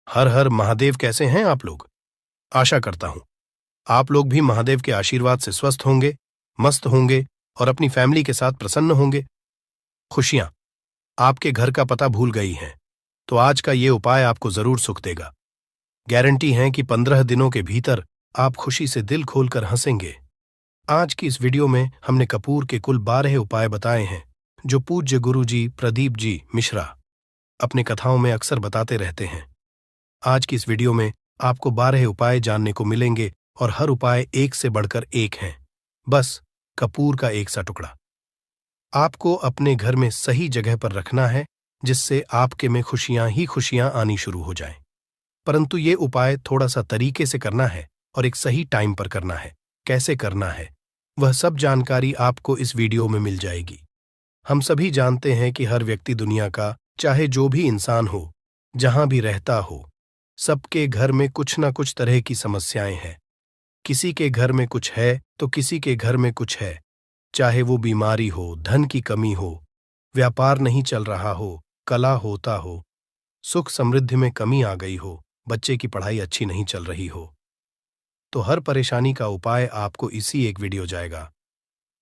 हर हर महादेव। कैसे हैं आप लोग? आशा करता हूं आप लोग भी महादेव के आशीर्वाद से स्वस्थ होंगे, मस्त होंगे और अपनी फैमिली के साथ प्रसन्न होंगे। खुशियां आपके घर का पता भूल गई हैं, तो आज का ये उपाय आपको जरूर सुख देगा। गारंटी है कि 15 दिनों के भीतर आप खुशी से दिल खोलकर हंसेंगे। आज की इस वीडियो में हमने कपूर के कुल 12 उपाय बताए हैं, जो पूज्य गुरु जी प्रदीप जी मिश्रा अपनी कथाओं में अक्सर बताते रहते हैं। आज की इस वीडियो में आपको 12 उपाय जानने को मिलेंगे और हर उपाय एक से बढ़कर एक हैं। बस कपूर का एक सा टुकड़ा आपको अपने घर में सही जगह पर रखना है, जिससे आपके में खुशियां ही खुशियां आनी शुरू हो जाएं। परंतु ये उपाय थोड़ा सा तरीके से करना है और एक सही टाइम पर करना है। कैसे करना है वह सब जानकारी आपको इस वीडियो में मिल जाएगी। हम सभी जानते हैं कि हर व्यक्ति दुनिया का, चाहे जो भी इंसान हो, जहां भी रहता हो, सबके घर में कुछ ना कुछ तरह की समस्याएं हैं। किसी के घर में कुछ है तो किसी के घर में कुछ है। चाहे वो बीमारी हो, धन की कमी हो, व्यापार नहीं चल रहा हो, कला होता हो, सुख समृद्धि में कमी आ गई हो, बच्चे की पढ़ाई अच्छी नहीं चल रही हो, तो हर परेशानी का उपाय आपको इसी एक वीडियो जाएगा।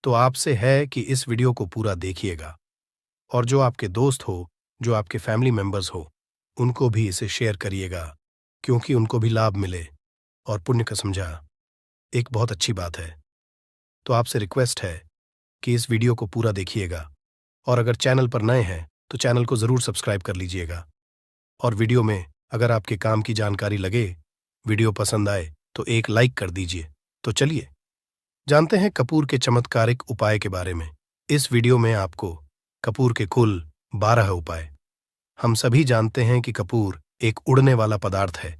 तो आपसे है कि इस वीडियो को पूरा देखिएगा और जो आपके दोस्त हो, जो आपके फैमिली मेंबर्स हो, उनको भी इसे शेयर करिएगा, क्योंकि उनको भी लाभ मिले और पुण्य का समझा एक बहुत अच्छी बात है। तो आपसे रिक्वेस्ट है कि इस वीडियो को पूरा देखिएगा और अगर चैनल पर नए हैं तो चैनल को जरूर सब्सक्राइब कर लीजिएगा। और वीडियो में अगर आपके काम की जानकारी लगे, वीडियो पसंद आए तो एक लाइक कर दीजिए। तो चलिए जानते हैं कपूर के चमत्कारिक उपाय के बारे में। इस वीडियो में आपको कपूर के कुल 12 उपाय। हम सभी जानते हैं कि कपूर एक उड़ने वाला पदार्थ है।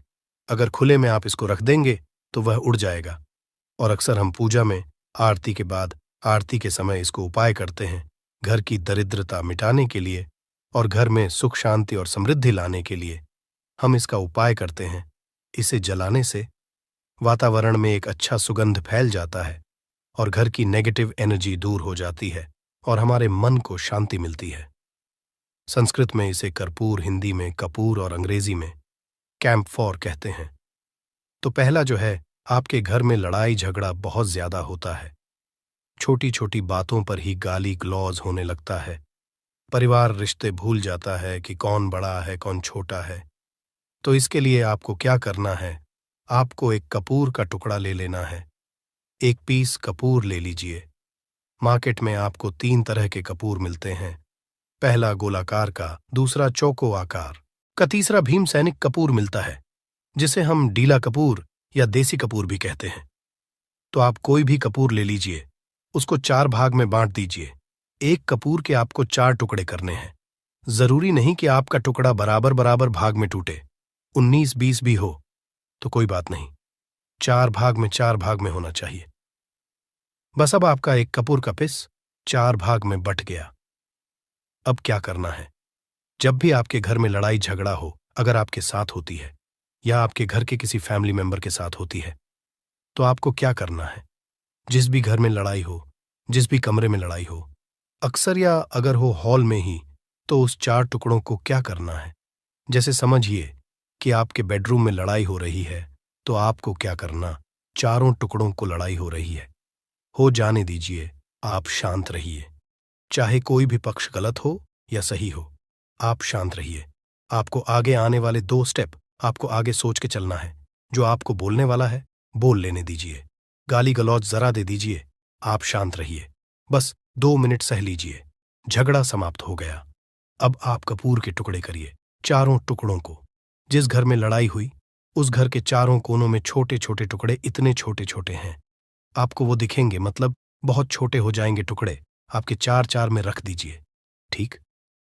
अगर खुले में आप इसको रख देंगे तो वह उड़ जाएगा। और अक्सर हम पूजा में आरती के बाद, आरती के समय इसको उपाय करते हैं, घर की दरिद्रता मिटाने के लिए और घर में सुख शांति और समृद्धि लाने के लिए हम इसका उपाय करते हैं। इसे जलाने से वातावरण में एक अच्छा सुगंध फैल जाता है और घर की नेगेटिव एनर्जी दूर हो जाती है और हमारे मन को शांति मिलती है। संस्कृत में इसे कर्पूर, हिंदी में कपूर और अंग्रेजी में कैम्फोर कहते हैं। तो पहला जो है, आपके घर में लड़ाई झगड़ा बहुत ज्यादा होता है। छोटी छोटी बातों पर ही गाली गलौज होने लगता है। परिवार रिश्ते भूल जाता है कि कौन बड़ा है कौन छोटा है। तो इसके लिए आपको क्या करना है, आपको एक कपूर का टुकड़ा ले लेना है। एक पीस कपूर ले लीजिए। मार्केट में आपको 3 तरह के कपूर मिलते हैं। पहला गोलाकार का, दूसरा चौको आकार का, तीसरा भीम सैनिक कपूर मिलता है, जिसे हम डीला कपूर या देसी कपूर भी कहते हैं। तो आप कोई भी कपूर ले लीजिए, उसको 4 भाग में बांट दीजिए। एक कपूर के आपको 4 टुकड़े करने हैं। जरूरी नहीं कि आपका टुकड़ा बराबर बराबर भाग में टूटे, 19-20 भी हो तो कोई बात नहीं, 4 भाग में होना चाहिए। बस अब आपका एक कपूर का पिस 4 भाग में बट गया। अब क्या करना है, जब भी आपके घर में लड़ाई झगड़ा हो, अगर आपके साथ होती है या आपके घर के किसी फैमिली मेंबर के साथ होती है, तो आपको क्या करना है। जिस भी घर में लड़ाई हो, जिस भी कमरे में लड़ाई हो, अक्सर या अगर हो हॉल में ही, तो उस 4 टुकड़ों को क्या करना है। जैसे समझिए कि आपके बेडरूम में लड़ाई हो रही है, तो आपको क्या करना, चारों टुकड़ों को लड़ाई हो रही है, हो जाने दीजिए, आप शांत रहिए। चाहे कोई भी पक्ष गलत हो या सही हो, आप शांत रहिए। आपको आगे आने वाले 2 स्टेप आपको आगे सोच के चलना है। जो आपको बोलने वाला है बोल लेने दीजिए, गाली गलौज जरा दे दीजिए, आप शांत रहिए। बस 2 मिनट सह लीजिए, झगड़ा समाप्त हो गया। अब आप कपूर के टुकड़े करिए, चारों टुकड़ों को। जिस घर में लड़ाई हुई, उस घर के चारों कोनों में छोटे छोटे टुकड़े, इतने छोटे छोटे हैं आपको वो दिखेंगे, मतलब बहुत छोटे हो जाएंगे टुकड़े। आपके 4-4 में रख दीजिए। ठीक,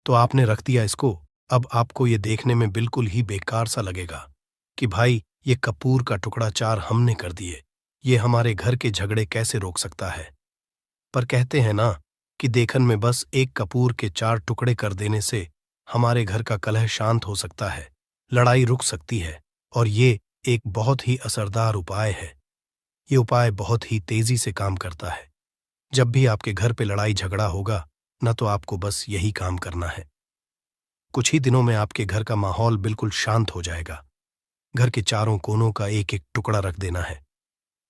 तो आपने रख दिया इसको। अब आपको ये देखने में बिल्कुल ही बेकार सा लगेगा कि भाई ये कपूर का टुकड़ा 4 हमने कर दिए, ये हमारे घर के झगड़े कैसे रोक सकता है। पर कहते हैं ना कि देखन में बस एक कपूर के 4 टुकड़े कर देने से हमारे घर का कलह शांत हो सकता है, लड़ाई रुक सकती है। और ये एक बहुत ही असरदार उपाय है। ये उपाय बहुत ही तेजी से काम करता है। जब भी आपके घर पे लड़ाई झगड़ा होगा ना, तो आपको बस यही काम करना है। कुछ ही दिनों में आपके घर का माहौल बिल्कुल शांत हो जाएगा। घर के चारों कोनों का एक एक टुकड़ा रख देना है।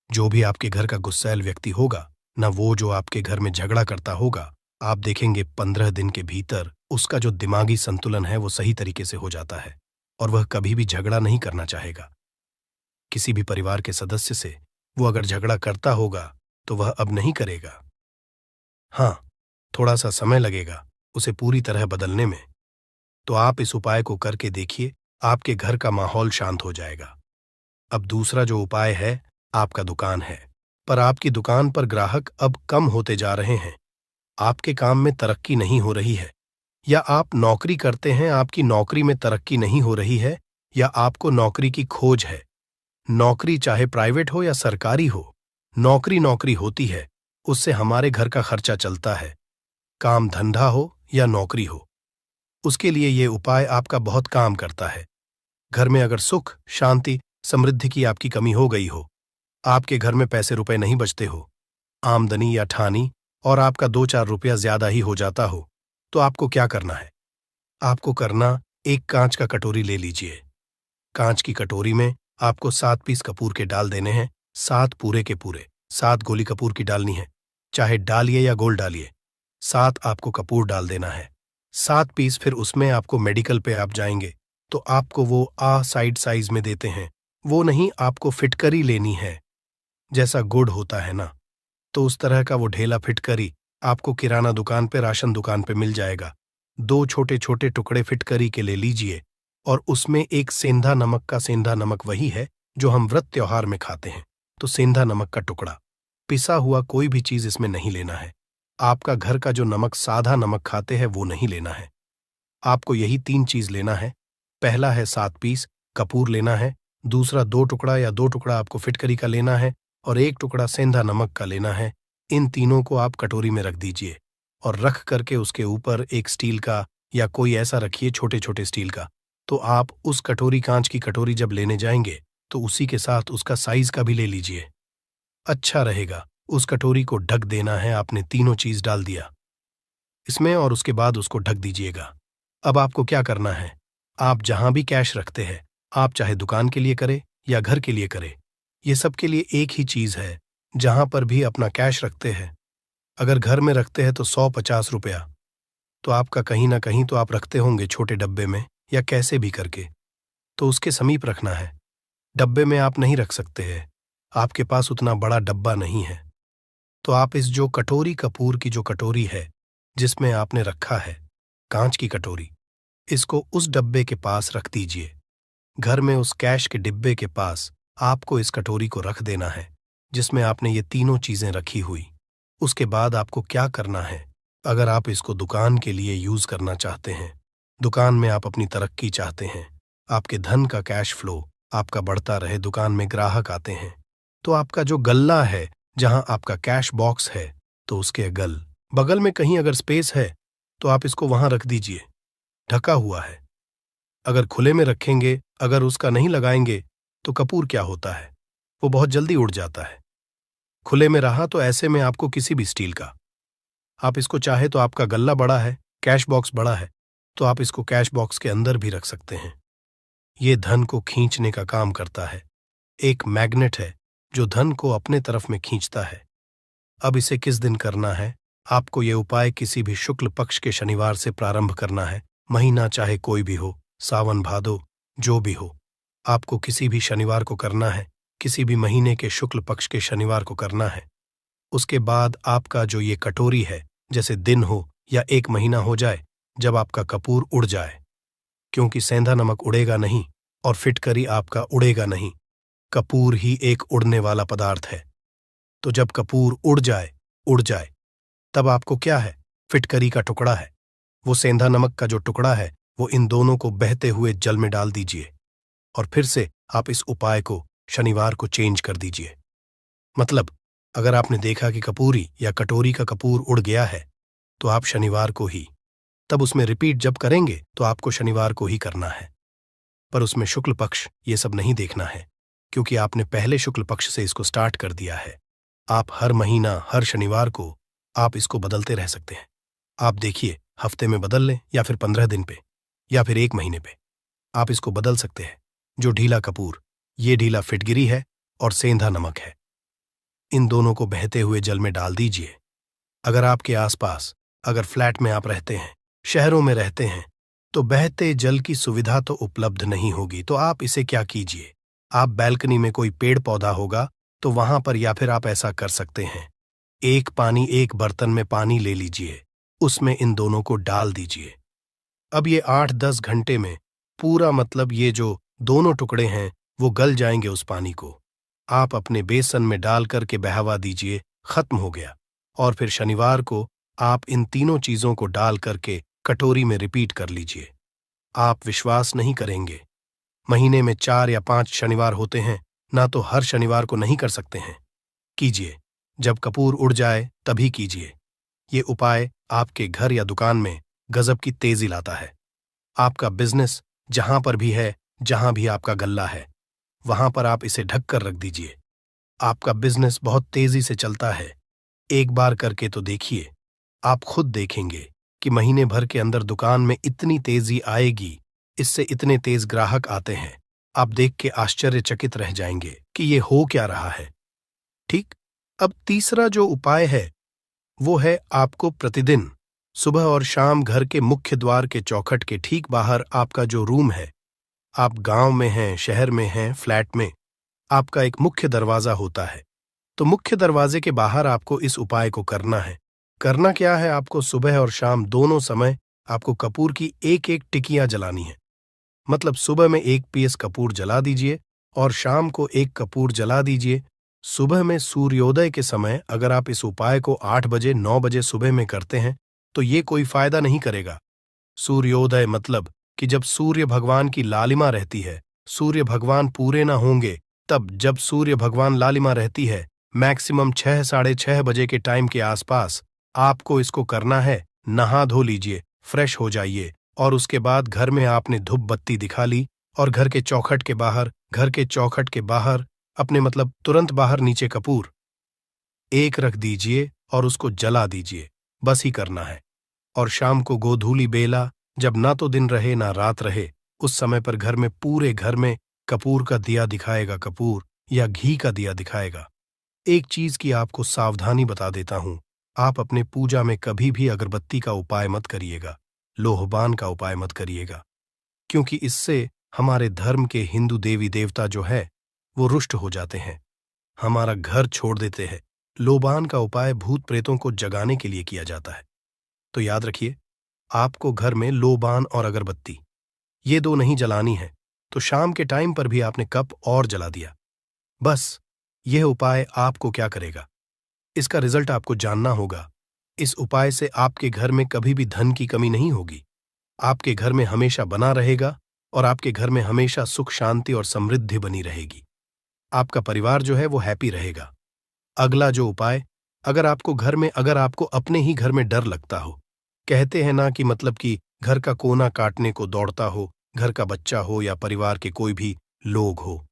जो भी आपके घर का गुस्सैल व्यक्ति होगा, न वो जो आपके घर में झगड़ा करता होगा, आप देखेंगे 15 दिन के भीतर उसका जो दिमागी संतुलन है वो सही तरीके से हो जाता है और वह कभी भी झगड़ा नहीं करना चाहेगा। किसी भी परिवार के सदस्य से वो अगर झगड़ा करता होगा तो वह अब नहीं करेगा। हाँ, थोड़ा सा समय लगेगा उसे पूरी तरह बदलने में। तो आप इस उपाय को करके देखिए, आपके घर का माहौल शांत हो जाएगा। अब दूसरा जो उपाय है, आपका दुकान है, पर आपकी दुकान पर ग्राहक अब कम होते जा रहे हैं। आपके काम में तरक्की नहीं हो रही है, या आप नौकरी करते हैं, आपकी नौकरी में तरक्की नहीं हो रही है, या आपको नौकरी की खोज है। नौकरी चाहे प्राइवेट हो या सरकारी हो, नौकरी नौकरी होती है, उससे हमारे घर का खर्चा चलता है। काम धंधा हो या नौकरी हो, उसके लिए ये उपाय आपका बहुत काम करता है। घर में अगर सुख, शांति, समृद्धि की आपकी कमी हो गई हो, आपके घर में पैसे रुपए नहीं बचते हो, आमदनी या ठानी और आपका 2-4 रुपया ज्यादा ही हो जाता हो, तो आपको क्या करना है? आपको करना, एक कांच का कटोरी ले लीजिए। कांच की कटोरी में आपको 7 पीस कपूर के डाल देने हैं, 7 पूरे के पूरे। 7 गोली कपूर की डालनी है, चाहे डालिए या गोल डालिए। 7 आपको कपूर डाल देना है, 7 पीस। फिर उसमें आपको मेडिकल पे आप जाएंगे तो आपको वो साइड साइज में देते हैं, वो नहीं, आपको फिटकरी लेनी है। जैसा गुड़ होता है ना, तो उस तरह का वो ढेला फिटकरी आपको किराना दुकान पे, राशन दुकान पे मिल जाएगा। 2 छोटे छोटे टुकड़े फिटकरी के ले लीजिए और उसमें एक सेंधा नमक का, सेंधा नमक वही है जो हम व्रत त्योहार में खाते हैं, तो सेंधा नमक का टुकड़ा। पिसा हुआ कोई भी चीज इसमें नहीं लेना है। आपका घर का जो नमक, साधा नमक खाते हैं, वो नहीं लेना है। आपको यही 3 चीज लेना है। पहला है 7 पीस कपूर लेना है, दूसरा 2 टुकड़ा या 2 टुकड़ा आपको फिटकरी का लेना है और 1 टुकड़ा सेंधा नमक का लेना है। इन तीनों को आप कटोरी में रख दीजिए और रख करके उसके ऊपर एक स्टील का या कोई ऐसा रखिए, छोटे छोटे स्टील का। तो आप उस कटोरी, कांच की कटोरी जब लेने जाएंगे तो उसी के साथ उसका साइज का भी ले लीजिए, अच्छा रहेगा। उस कटोरी को ढक देना है, आपने तीनों चीज डाल दिया इसमें और उसके बाद उसको ढक दीजिएगा। अब आपको क्या करना है, आप जहां भी कैश रखते हैं, आप चाहे दुकान के लिए करें या घर के लिए करें, ये सब के लिए एक ही चीज है। जहां पर भी अपना कैश रखते हैं, अगर घर में रखते हैं तो 100-50 रुपया, तो आपका कहीं ना कहीं तो आप रखते होंगे छोटे डब्बे में या कैसे भी करके, तो उसके समीप रखना है। डब्बे में आप नहीं रख सकते हैं, आपके पास उतना बड़ा डब्बा नहीं है। तो आप इस जो कटोरी, कपूर की जो कटोरी है जिसमें आपने रखा है, कांच की कटोरी, इसको उस डब्बे के पास रख दीजिए। घर में उस कैश के डिब्बे के पास आपको इस कटोरी को रख देना है जिसमें आपने ये तीनों चीजें रखी हुई। उसके बाद आपको क्या करना है, अगर आप इसको दुकान के लिए यूज करना चाहते हैं, दुकान में आप अपनी तरक्की चाहते हैं, आपके धन का कैश फ्लो आपका बढ़ता रहे, दुकान में ग्राहक आते हैं, तो आपका जो गल्ला है, जहां आपका कैश बॉक्स है, तो उसके बगल में कहीं अगर स्पेस है तो आप इसको वहां रख दीजिए, ढका हुआ है। अगर खुले में रखेंगे, अगर उसका नहीं लगाएंगे, तो कपूर क्या होता है, वो बहुत जल्दी उड़ जाता है। खुले में रहा तो ऐसे में आपको किसी भी स्टील का, आप इसको चाहे तो, आपका गल्ला बड़ा है, कैश बॉक्स बड़ा है, तो आप इसको कैश बॉक्स के अंदर भी रख सकते हैं। ये धन को खींचने का काम करता है, एक मैग्नेट है जो धन को अपने तरफ में खींचता है। अब इसे किस दिन करना है, आपको ये उपाय किसी भी शुक्ल पक्ष के शनिवार से प्रारंभ करना है। महीना चाहे कोई भी हो, सावन भादो जो भी हो, आपको किसी भी शनिवार को करना है, किसी भी महीने के शुक्ल पक्ष के शनिवार को करना है। उसके बाद आपका जो ये कटोरी है, जैसे दिन हो या 1 महीना हो जाए, जब आपका कपूर उड़ जाए, क्योंकि सेंधा नमक उड़ेगा नहीं और फिटकरी आपका उड़ेगा नहीं, कपूर ही एक उड़ने वाला पदार्थ है। तो जब कपूर उड़ जाए, तब आपको क्या है, फिटकरी का टुकड़ा है, वो सेंधा नमक का जो टुकड़ा है, वो इन दोनों को बहते हुए जल में डाल दीजिए और फिर से आप इस उपाय को शनिवार को चेंज कर दीजिए। मतलब अगर आपने देखा कि कपूरी या कटोरी का कपूर उड़ गया है, तो आप शनिवार को ही, तब उसमें रिपीट जब करेंगे तो आपको शनिवार को ही करना है। पर उसमें शुक्ल पक्ष ये सब नहीं देखना है, क्योंकि आपने पहले शुक्ल पक्ष से इसको स्टार्ट कर दिया है। आप हर महीना, हर शनिवार को आप इसको बदलते रह सकते हैं। आप देखिए, हफ्ते में बदल लें या फिर 15 दिन पे या फिर 1 महीने पे, आप इसको बदल सकते हैं। जो ढीला कपूर, ये ढीला फिटगिरी है और सेंधा नमक है। इन दोनों को बहते हुए जल में डाल दीजिए। अगर आपके आसपास, अगर फ्लैट में आप रहते हैं, शहरों में रहते हैं, तो बहते जल की सुविधा तो उपलब्ध नहीं होगी, तो आप इसे क्या कीजिए, आप बैल्कनी में कोई पेड़ पौधा होगा तो वहां पर, या फिर आप ऐसा कर सकते हैं, एक बर्तन में पानी ले लीजिए, उसमें इन दोनों को डाल दीजिए। अब ये 8-10 घंटे में पूरा, मतलब ये जो दोनों टुकड़े हैं वो गल जाएंगे उस पानी को। आप अपने बेसन में डाल करके बहवा दीजिए, खत्म हो गया। और फिर शनिवार को आप इन तीनों चीजों को डाल करके कटोरी में रिपीट कर लीजिए। आप विश्वास नहीं करेंगे, महीने में 4 या 5 शनिवार होते हैं ना, तो हर शनिवार को नहीं कर सकते हैं। कीजिए, जब कपूर उड़ जाए तभी कीजिए। ये उपाय आपके घर या दुकान में गजब की तेजी लाता है। आपका बिजनेस जहां पर भी है, जहां भी आपका गल्ला है, वहां पर आप इसे ढक कर रख दीजिए। आपका बिजनेस बहुत तेजी से चलता है। एक बार करके तो देखिए, आप खुद देखेंगे कि महीने भर के अंदर दुकान में इतनी तेजी आएगी, इससे इतने तेज ग्राहक आते हैं, आप देख के आश्चर्यचकित रह जाएंगे कि ये हो क्या रहा है। ठीक। अब तीसरा जो उपाय है वो है, आपको प्रतिदिन सुबह और शाम घर के मुख्य द्वार के चौखट के ठीक बाहर आपका जो रूम है, आप गांव में हैं, शहर में हैं, फ्लैट में, आपका एक मुख्य दरवाजा होता है, तो मुख्य दरवाजे के बाहर आपको इस उपाय को करना है। करना क्या है, आपको सुबह और शाम दोनों समय आपको कपूर की एक एक टिकियां जलानी है। मतलब सुबह में 1 पीस कपूर जला दीजिए और शाम को 1 कपूर जला दीजिए। सुबह में सूर्योदय के समय अगर आप इस उपाय को 8 बजे 9 बजे सुबह में करते हैं तो ये कोई फायदा नहीं करेगा। सूर्योदय मतलब कि जब सूर्य भगवान की लालिमा रहती है, सूर्य भगवान पूरे ना होंगे, तब जब सूर्य भगवान लालिमा रहती है, मैक्सिमम 6 साढ़े 6 बजे के टाइम के आसपास आपको इसको करना है। नहा धो लीजिए, फ्रेश हो जाइए, और उसके बाद घर में आपने धूप बत्ती दिखा ली और घर के चौखट के बाहर अपने, मतलब तुरंत बाहर, नीचे कपूर एक रख दीजिए और उसको जला दीजिए। बस ही करना है। और शाम को गोधूली बेला, जब ना तो दिन रहे ना रात रहे, उस समय पर घर में, पूरे घर में कपूर का दिया दिखाएगा, कपूर या घी का दिया दिखाएगा। एक चीज की आपको सावधानी बता देता हूं, आप अपने पूजा में कभी भी अगरबत्ती का उपाय मत करिएगा, लोहबान का उपाय मत करिएगा, क्योंकि इससे हमारे धर्म के हिंदू देवी देवता जो है वो रुष्ट हो जाते हैं, हमारा घर छोड़ देते हैं। लोबान का उपाय भूत प्रेतों को जगाने के लिए किया जाता है। तो याद रखिए, आपको घर में लोबान और अगरबत्ती ये 2 नहीं जलानी है, तो शाम के टाइम पर भी आपने कप और जला दिया। बस यह उपाय आपको क्या करेगा, इसका रिजल्ट आपको जानना होगा। इस उपाय से आपके घर में कभी भी धन की कमी नहीं होगी, आपके घर में हमेशा बना रहेगा और आपके घर में हमेशा सुख शांति और समृद्धि बनी रहेगी। आपका परिवार जो है वो हैप्पी रहेगा। अगला जो उपाय, अगर आपको अपने ही घर में डर लगता हो, कहते हैं ना कि मतलब कि घर का कोना काटने को दौड़ता हो, घर का बच्चा हो या परिवार के कोई भी लोग हो,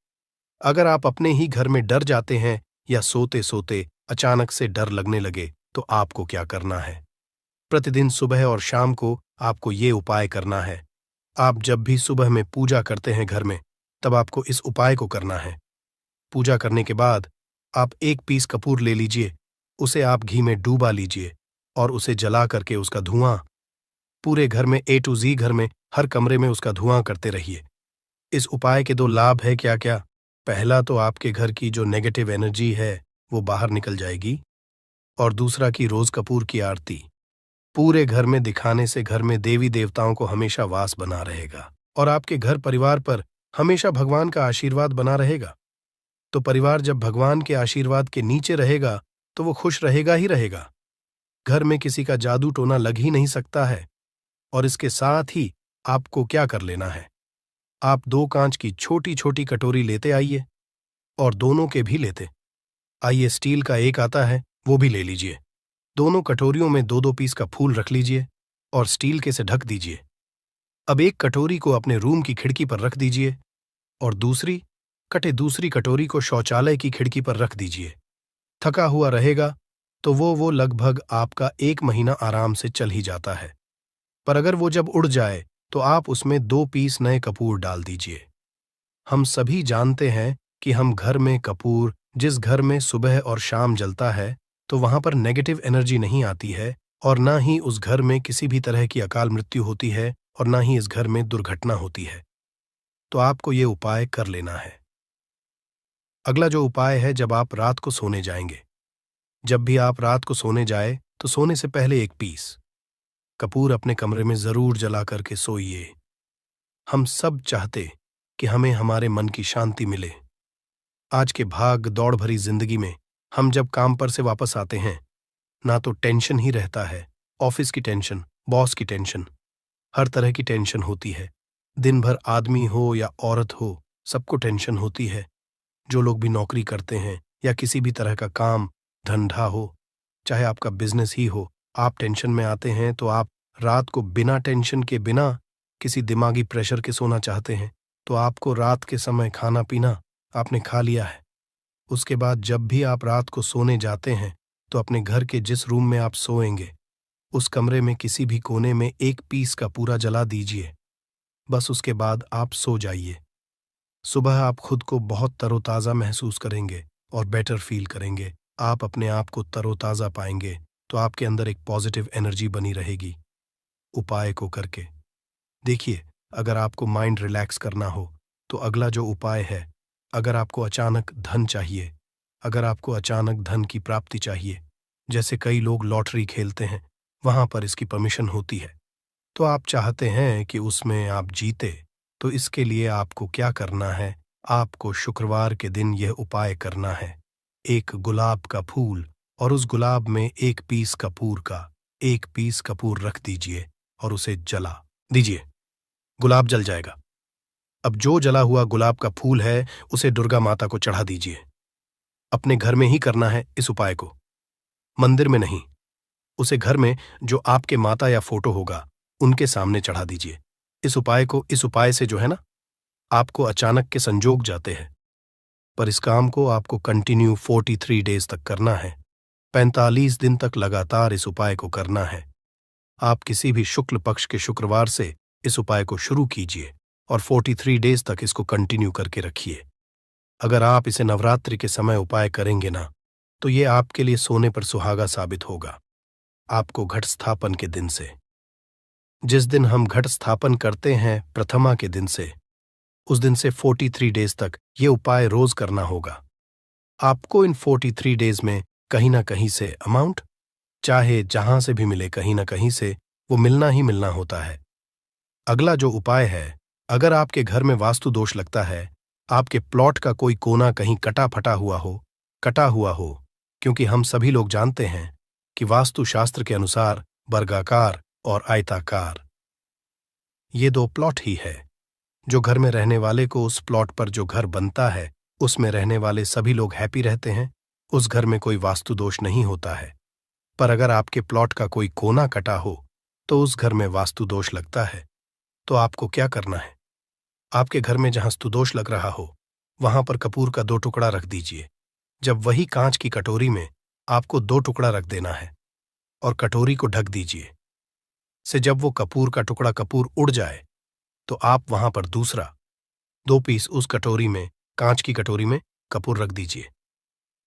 अगर आप अपने ही घर में डर जाते हैं या सोते सोते अचानक से डर लगने लगे, तो आपको क्या करना है, प्रतिदिन सुबह और शाम को आपको ये उपाय करना है। आप जब भी सुबह में पूजा करते हैं घर में, तब आपको इस उपाय को करना है। पूजा करने के बाद आप 1 पीस कपूर ले लीजिए, उसे आप घी में डूबा लीजिए और उसे जला करके उसका धुआं पूरे घर में, A to Z घर में, हर कमरे में उसका धुआं करते रहिए। इस उपाय के 2 लाभ है क्या क्या। पहला तो आपके घर की जो नेगेटिव एनर्जी है वो बाहर निकल जाएगी, और दूसरा कि रोज कपूर की आरती पूरे घर में दिखाने से घर में देवी देवताओं को हमेशा वास बना रहेगा और आपके घर परिवार पर हमेशा भगवान का आशीर्वाद बना रहेगा। तो परिवार जब भगवान के आशीर्वाद के नीचे रहेगा तो वो खुश रहेगा ही रहेगा। घर में किसी का जादू टोना लग ही नहीं सकता है। और इसके साथ ही आपको क्या कर लेना है, आप 2 कांच की छोटी छोटी कटोरी लेते आइए, और दोनों के भी लेते आइए, स्टील का एक आता है वो भी ले लीजिए। दोनों कटोरियों में 2-2 पीस का फूल रख लीजिए और स्टील के से ढक दीजिए। अब एक कटोरी को अपने रूम की खिड़की पर रख दीजिए और दूसरी कटोरी को शौचालय की खिड़की पर रख दीजिए। थका हुआ रहेगा तो वो लगभग आपका 1 महीना आराम से चल ही जाता है। पर अगर वो जब उड़ जाए तो आप उसमें 2 पीस नए कपूर डाल दीजिए। हम सभी जानते हैं कि हम घर में कपूर, जिस घर में सुबह और शाम जलता है, तो वहां पर नेगेटिव एनर्जी नहीं आती है, और ना ही उस घर में किसी भी तरह की अकाल मृत्यु होती है, और ना ही इस घर में दुर्घटना होती है। तो आपको ये उपाय कर लेना है। अगला जो उपाय है, जब आप रात को सोने जाएंगे, जब भी आप रात को सोने जाए तो सोने से पहले एक पीस कपूर अपने कमरे में जरूर जला करके सोइए। हम सब चाहते कि हमें हमारे मन की शांति मिले। आज के भाग दौड़ भरी जिंदगी में हम जब काम पर से वापस आते हैं, ना तो टेंशन ही रहता है, ऑफिस की टेंशन, बॉस की टेंशन, हर तरह की टेंशन होती है। दिन भर आदमी हो या औरत हो, सबको टेंशन होती है। जो लोग भी नौकरी करते हैं या किसी भी तरह का काम धंधा हो, चाहे आपका बिजनेस ही हो, आप टेंशन में आते हैं तो आप रात को बिना टेंशन के, बिना किसी दिमागी प्रेशर के सोना चाहते हैं। तो आपको रात के समय खाना पीना आपने खा लिया है। उसके बाद जब भी आप रात को सोने जाते हैं तो अपने घर के जिस रूम में आप सोएंगे, उस कमरे में किसी भी कोने में एक पीस का पूरा जला दीजिए। बस उसके बाद आप सो जाइए। सुबह आप खुद को बहुत तरोताज़ा महसूस करेंगे और बेटर फील करेंगे। आप अपने आप को तरोताज़ा पाएंगे, तो आपके अंदर एक पॉजिटिव एनर्जी बनी रहेगी। उपाय को करके देखिए। अगर आपको माइंड रिलैक्स करना हो तो अगला जो उपाय है, अगर आपको अचानक धन चाहिए, अगर आपको अचानक धन की प्राप्ति चाहिए, जैसे कई लोग लॉटरी खेलते हैं, वहां पर इसकी परमिशन होती है, तो आप चाहते हैं कि उसमें आप जीते, तो इसके लिए आपको क्या करना है? आपको शुक्रवार के दिन यह उपाय करना है। एक गुलाब का फूल और उस गुलाब में एक पीस कपूर रख दीजिए और उसे जला दीजिए। गुलाब जल जाएगा। अब जो जला हुआ गुलाब का फूल है, उसे दुर्गा माता को चढ़ा दीजिए। अपने घर में ही करना है इस उपाय को, मंदिर में नहीं। उसे घर में जो आपके माता या फोटो होगा, उनके सामने चढ़ा दीजिए। इस उपाय से जो है ना, आपको अचानक के संजोग जाते हैं। पर इस काम को आपको कंटिन्यू 43 डेज तक करना है। 45 दिन तक लगातार इस उपाय को करना है। आप किसी भी शुक्ल पक्ष के शुक्रवार से इस उपाय को शुरू कीजिए और 43 डेज तक इसको कंटिन्यू करके रखिए। अगर आप इसे नवरात्रि के समय उपाय करेंगे ना, तो ये आपके लिए सोने पर सुहागा साबित होगा। आपको घट स्थापन के दिन से, जिस दिन हम घट स्थापन करते हैं प्रथमा के दिन से, उस दिन से 43 डेज तक ये उपाय रोज करना होगा। आपको इन 43 डेज में कहीं ना कहीं से अमाउंट, चाहे जहां से भी मिले, कहीं ना कहीं से वो मिलना ही मिलना होता है। अगला जो उपाय है, अगर आपके घर में वास्तु दोष लगता है, आपके प्लॉट का कोई कोना कहीं कटा हुआ हो, क्योंकि हम सभी लोग जानते हैं कि वास्तु शास्त्र के अनुसार वर्गाकार और आयताकार ये दो प्लॉट ही है। जो घर में रहने वाले को, उस प्लॉट पर जो घर बनता है, उसमें रहने वाले सभी लोग हैप्पी रहते हैं, उस घर में कोई वास्तु दोष नहीं होता है। पर अगर आपके प्लॉट का कोई कोना कटा हो तो उस घर में वास्तु दोष लगता है। तो आपको क्या करना है? आपके घर में जहां स्तुदोष लग रहा हो, वहां पर कपूर का 2 टुकड़ा रख दीजिए। जब वही कांच की कटोरी में आपको 2 टुकड़ा रख देना है और कटोरी को ढक दीजिए। से जब वो कपूर का टुकड़ा कपूर उड़ जाए, तो आप वहां पर दूसरा 2 पीस उस कटोरी में, कांच की कटोरी में कपूर रख दीजिए।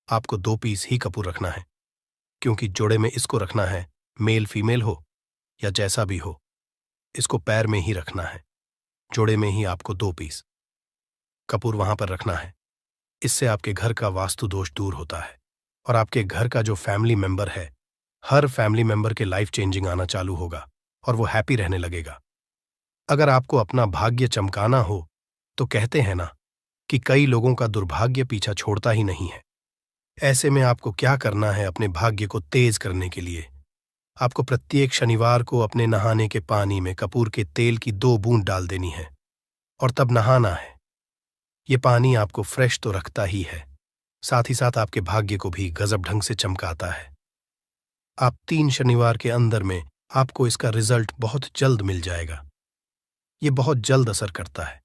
आपको 2 पीस ही कपूर रखना है, क्योंकि जोड़े में इसको रखना है, मेल फीमेल हो या जैसा भी हो, इसको पैर में ही रखना है। जोड़े में ही आपको 2 पीस कपूर वहां पर रखना है। इससे आपके घर का वास्तु दोष दूर होता है और आपके घर का जो फैमिली मेंबर है, हर फैमिली मेंबर के लाइफ चेंजिंग आना चालू होगा और वो हैप्पी रहने लगेगा। अगर आपको अपना भाग्य चमकाना हो, तो कहते हैं ना कि कई लोगों का दुर्भाग्य पीछा छोड़ता ही नहीं है। ऐसे में आपको क्या करना है? अपने भाग्य को तेज करने के लिए आपको प्रत्येक शनिवार को अपने नहाने के पानी में कपूर के तेल की 2 बूंद डाल देनी है और तब नहाना है। ये पानी आपको फ्रेश तो रखता ही है, साथ ही साथ आपके भाग्य को भी गजब ढंग से चमकाता है। आप 3 शनिवार के अंदर में आपको इसका रिजल्ट बहुत जल्द मिल जाएगा। ये बहुत जल्द असर करता है।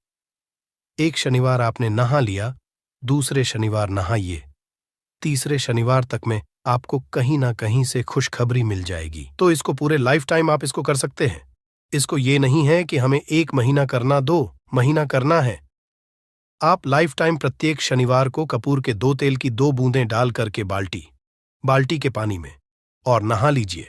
एक शनिवार आपने नहा लिया, दूसरे शनिवार नहाइए, तीसरे शनिवार तक में आपको कहीं ना कहीं से खुशखबरी मिल जाएगी। तो इसको पूरे लाइफ टाइम आप इसको कर सकते हैं। इसको ये नहीं है कि हमें 1 महीना करना, 2 महीना करना है। आप लाइफ टाइम प्रत्येक शनिवार को कपूर के 2 तेल की 2 बूंदें डाल करके बाल्टी के पानी में और नहा लीजिए।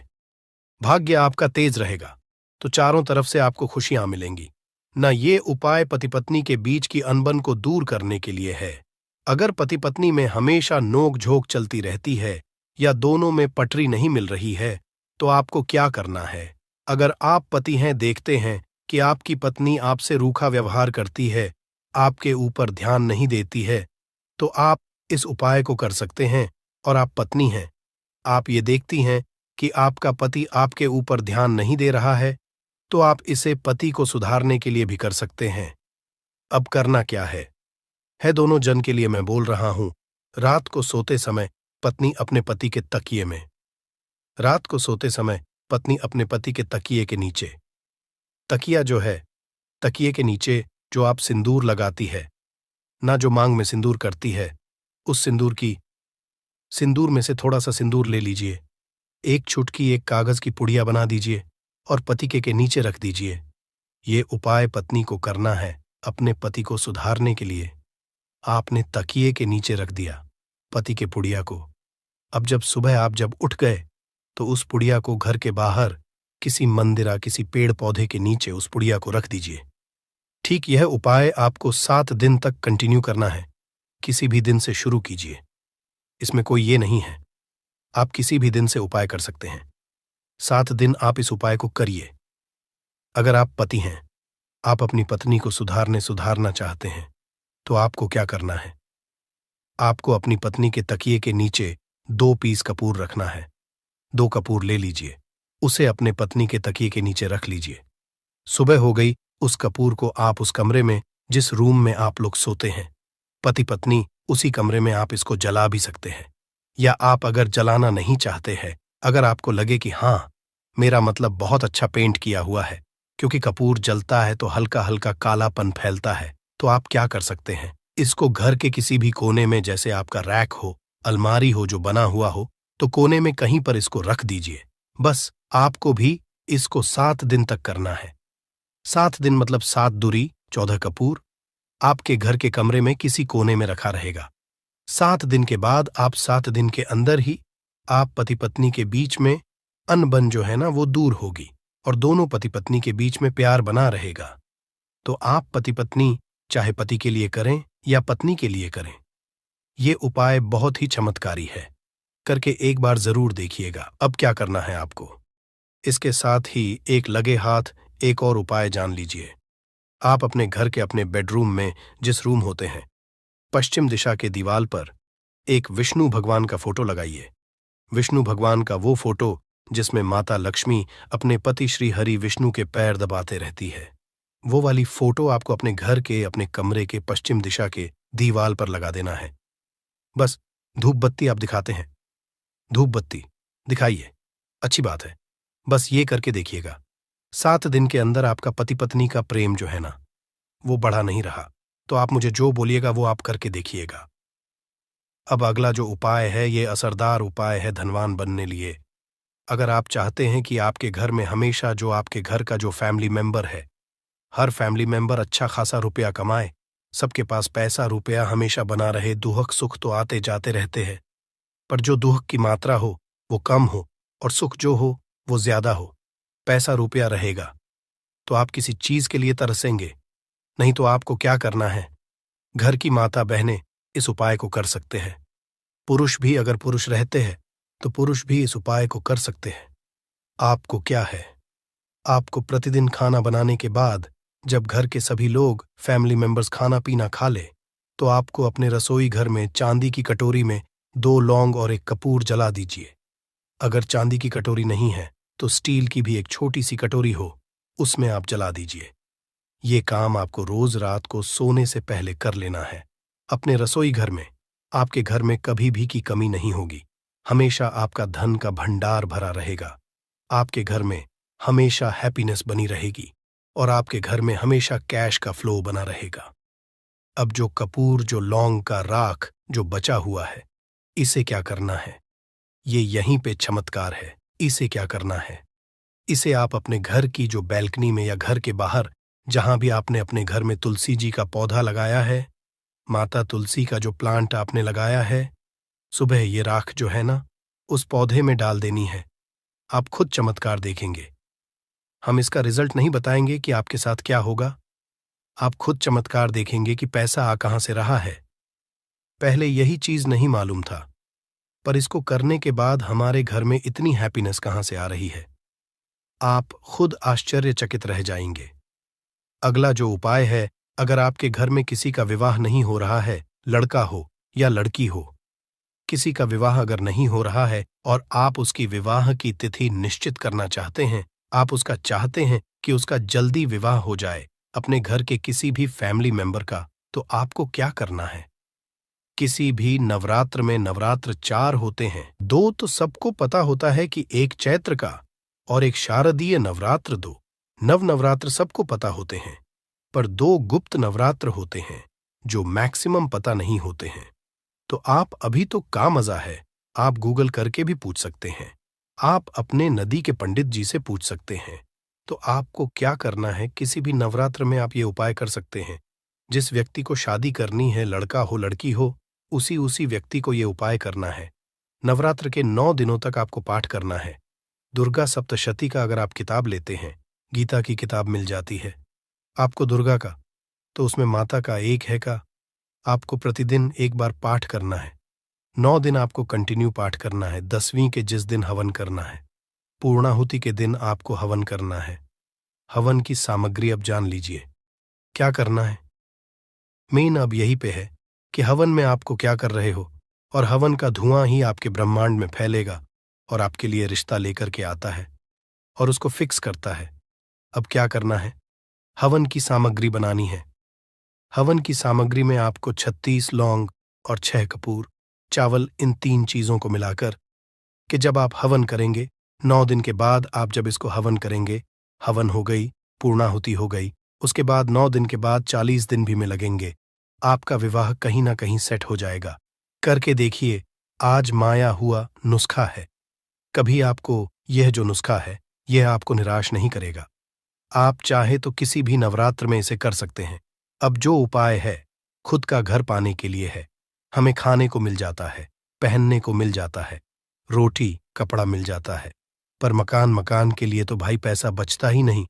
भाग्य आपका तेज रहेगा तो चारों तरफ से आपको खुशियां मिलेंगी। न ये उपाय पति पत्नी के बीच की अनबन को दूर करने के लिए है। अगर पति पत्नी में हमेशा नोक झोंक चलती रहती है या दोनों में पटरी नहीं मिल रही है तो आपको क्या करना है? अगर आप पति हैं, देखते हैं कि आपकी पत्नी आपसे रूखा व्यवहार करती है, आपके ऊपर ध्यान नहीं देती है, तो आप इस उपाय को कर सकते हैं। और आप पत्नी हैं, आप ये देखती हैं कि आपका पति आपके ऊपर ध्यान नहीं दे रहा है, तो आप इसे पति को सुधारने के लिए भी कर सकते हैं। अब करना क्या है दोनों जन के लिए मैं बोल रहा हूं। रात को सोते समय पत्नी अपने पति के तकिए में, रात को सोते समय पत्नी अपने पति के तकिए के नीचे, तकिया जो है, तकिए के नीचे जो आप सिंदूर लगाती है, ना जो मांग में सिंदूर करती है, उस सिंदूर में से थोड़ा सा सिंदूर ले लीजिए, एक चुटकी एक कागज की पुड़िया बना दीजिए और पति के नीचे रख दीजिए। ये उपाय पत्नी को करना है अपने पति को सुधारने के लिए। आपने तकिए के नीचे रख दिया पति के पुड़िया को। अब जब सुबह आप जब उठ गए तो उस पुड़िया को घर के बाहर किसी मंदिरा, किसी पेड़ पौधे के नीचे उस पुड़िया को रख दीजिए। ठीक यह उपाय आपको 7 दिन तक कंटिन्यू करना है। किसी भी दिन से शुरू कीजिए, इसमें कोई ये नहीं है, आप किसी भी दिन से उपाय कर सकते हैं। 7 दिन आप इस उपाय को करिए। अगर आप पति हैं, आप अपनी पत्नी को सुधारना चाहते हैं, तो आपको क्या करना है? आपको अपनी पत्नी के तकिए के नीचे 2 पीस कपूर रखना है। 2 कपूर ले लीजिए, उसे अपने पत्नी के तकिए के नीचे रख लीजिए। सुबह हो गई, उस कपूर को आप उस कमरे में, जिस रूम में आप लोग सोते हैं, पति पत्नी, उसी कमरे में आप इसको जला भी सकते हैं। या आप अगर जलाना नहीं चाहते हैं, अगर आपको लगे कि हाँ, मेरा मतलब बहुत अच्छा पेंट किया हुआ है, क्योंकि कपूर जलता है तो हल्का हल्का कालापन फैलता है, तो आप क्या कर सकते हैं? इसको घर के किसी भी कोने में, जैसे आपका रैक हो, अलमारी हो जो बना हुआ हो, तो कोने में कहीं पर इसको रख दीजिए। बस आपको भी इसको 7 दिन तक करना है। 7 दिन मतलब 7 दूरी 14 कपूर आपके घर के कमरे में किसी कोने में रखा रहेगा। 7 दिन के बाद आप 7 दिन के अंदर ही आप पति पत्नी के बीच में अनबन जो है ना वो दूर होगी और दोनों पति पत्नी के बीच में प्यार बना रहेगा। तो आप पति पत्नी चाहे पति के लिए करें या पत्नी के लिए करें, ये उपाय बहुत ही चमत्कारी है, करके एक बार जरूर देखिएगा। अब क्या करना है आपको? इसके साथ ही एक लगे हाथ एक और उपाय जान लीजिए। आप अपने घर के अपने बेडरूम में, जिस रूम होते हैं, पश्चिम दिशा के दीवार पर एक विष्णु भगवान का फोटो लगाइए। विष्णु भगवान का वो फोटो जिसमें माता लक्ष्मी अपने पति श्री हरि विष्णु के पैर दबाते रहती है, वो वाली फोटो आपको अपने घर के, अपने कमरे के पश्चिम दिशा के दीवार पर लगा देना है। बस धूप बत्ती आप दिखाते हैं, धूप बत्ती दिखाइए, अच्छी बात है, बस ये करके देखिएगा। 7 दिन के अंदर आपका पति पत्नी का प्रेम जो है ना वो बढ़ा नहीं रहा, तो आप मुझे जो बोलिएगा वो आप करके देखिएगा। अब अगला जो उपाय है, ये असरदार उपाय है धनवान बनने लिए। अगर आप चाहते हैं कि आपके घर में हमेशा जो आपके घर का जो फैमिली मेंबर है, हर फैमिली मेंबर अच्छा खासा रुपया कमाए, सबके पास पैसा रुपया हमेशा बना रहे, दुख सुख तो आते जाते रहते हैं, पर जो दुख की मात्रा हो वो कम हो और सुख जो हो वो ज्यादा हो, पैसा रुपया रहेगा, तो आप किसी चीज के लिए तरसेंगे नहीं। तो आपको क्या करना है? घर की माता बहनें इस उपाय को कर सकते हैं। पुरुष भी, अगर पुरुष रहते हैं तो पुरुष भी इस उपाय को कर सकते हैं। आपको क्या है, आपको प्रतिदिन खाना बनाने के बाद जब घर के सभी लोग फैमिली मेंबर्स खाना पीना खा ले, तो आपको अपने रसोई घर में चांदी की कटोरी में 2 लौंग और 1 कपूर जला दीजिए। अगर चांदी की कटोरी नहीं है तो स्टील की भी एक छोटी सी कटोरी हो, उसमें आप जला दीजिए। ये काम आपको रोज रात को सोने से पहले कर लेना है। अपने रसोई घर में, आपके घर में कभी भी की कमी नहीं होगी, हमेशा आपका धन का भंडार भरा रहेगा, आपके घर में हमेशा हैप्पीनेस बनी रहेगी और आपके घर में हमेशा कैश का फ्लो बना रहेगा। अब जो कपूर, जो लौंग का राख जो बचा हुआ है, इसे क्या करना है? ये यहीं पे चमत्कार है। इसे क्या करना है? इसे आप अपने घर की जो बैल्कनी में या घर के बाहर, जहां भी आपने अपने घर में तुलसी जी का पौधा लगाया है, माता तुलसी का जो प्लांट आपने लगाया है, सुबह ये राख जो है ना, उस पौधे में डाल देनी है। आप खुद चमत्कार देखेंगे। हम इसका रिजल्ट नहीं बताएंगे कि आपके साथ क्या होगा। आप खुद चमत्कार देखेंगे कि पैसा आ कहां से रहा है। पहले यही चीज नहीं मालूम था, पर इसको करने के बाद हमारे घर में इतनी हैप्पीनेस कहां से आ रही है, आप खुद आश्चर्यचकित रह जाएंगे। अगला जो उपाय है, अगर आपके घर में किसी का विवाह नहीं हो रहा है, लड़का हो या लड़की हो, किसी का विवाह अगर नहीं हो रहा है और आप उसकी विवाह की तिथि निश्चित करना चाहते हैं, आप उसका चाहते हैं कि उसका जल्दी विवाह हो जाए अपने घर के किसी भी फैमिली मेंबर का, तो आपको क्या करना है? किसी भी नवरात्र में नवरात्र 4 होते हैं। 2 तो सबको पता होता है कि एक चैत्र का और एक शारदीय नवरात्र 2 नवरात्र सबको पता होते हैं, पर 2 गुप्त नवरात्र होते हैं जो मैक्सिमम पता नहीं होते हैं। तो आप अभी तो का मजा है, आप गूगल करके भी पूछ सकते हैं, आप अपने नदी के पंडित जी से पूछ सकते हैं। तो आपको क्या करना है, किसी भी नवरात्र में आप ये उपाय कर सकते हैं। जिस व्यक्ति को शादी करनी है, लड़का हो लड़की हो, उसी व्यक्ति को ये उपाय करना है। नवरात्र के 9 दिनों तक आपको पाठ करना है। दुर्गा सप्तशती का अगर आप किताब लेते हैं, गीता की किताब मिल जाती है आपको दुर्गा का, तो उसमें माता का एक है का आपको प्रतिदिन एक बार पाठ करना है। 9 दिन आपको कंटिन्यू पाठ करना है। 10वीं के जिस दिन हवन करना है, पूर्णाहुति के दिन आपको हवन करना है। हवन की सामग्री अब जान लीजिए क्या करना है। मेन अब यही पे है कि हवन में आपको क्या कर रहे हो, और हवन का धुआं ही आपके ब्रह्मांड में फैलेगा और आपके लिए रिश्ता लेकर के आता है और उसको फिक्स करता है। अब क्या करना है, हवन की सामग्री बनानी है। हवन की सामग्री में आपको 36 लौंग और 6 कपूर, चावल, इन 3 चीजों को मिलाकर कि जब आप हवन करेंगे 9 दिन के बाद आप जब इसको हवन करेंगे, हवन हो गई, पूर्णाहुति हो गई, उसके बाद 9 दिन के बाद 40 दिन भी में लगेंगे, आपका विवाह कहीं ना कहीं सेट हो जाएगा। करके देखिए, आज माया हुआ नुस्खा है। कभी आपको यह जो नुस्खा है यह आपको निराश नहीं करेगा। आप चाहे तो किसी भी नवरात्र में इसे कर सकते हैं। अब जो उपाय है खुद का घर पाने के लिए है। हमें खाने को मिल जाता है, पहनने को मिल जाता है, रोटी कपड़ा मिल जाता है, पर मकान के लिए तो भाई पैसा बचता ही नहीं।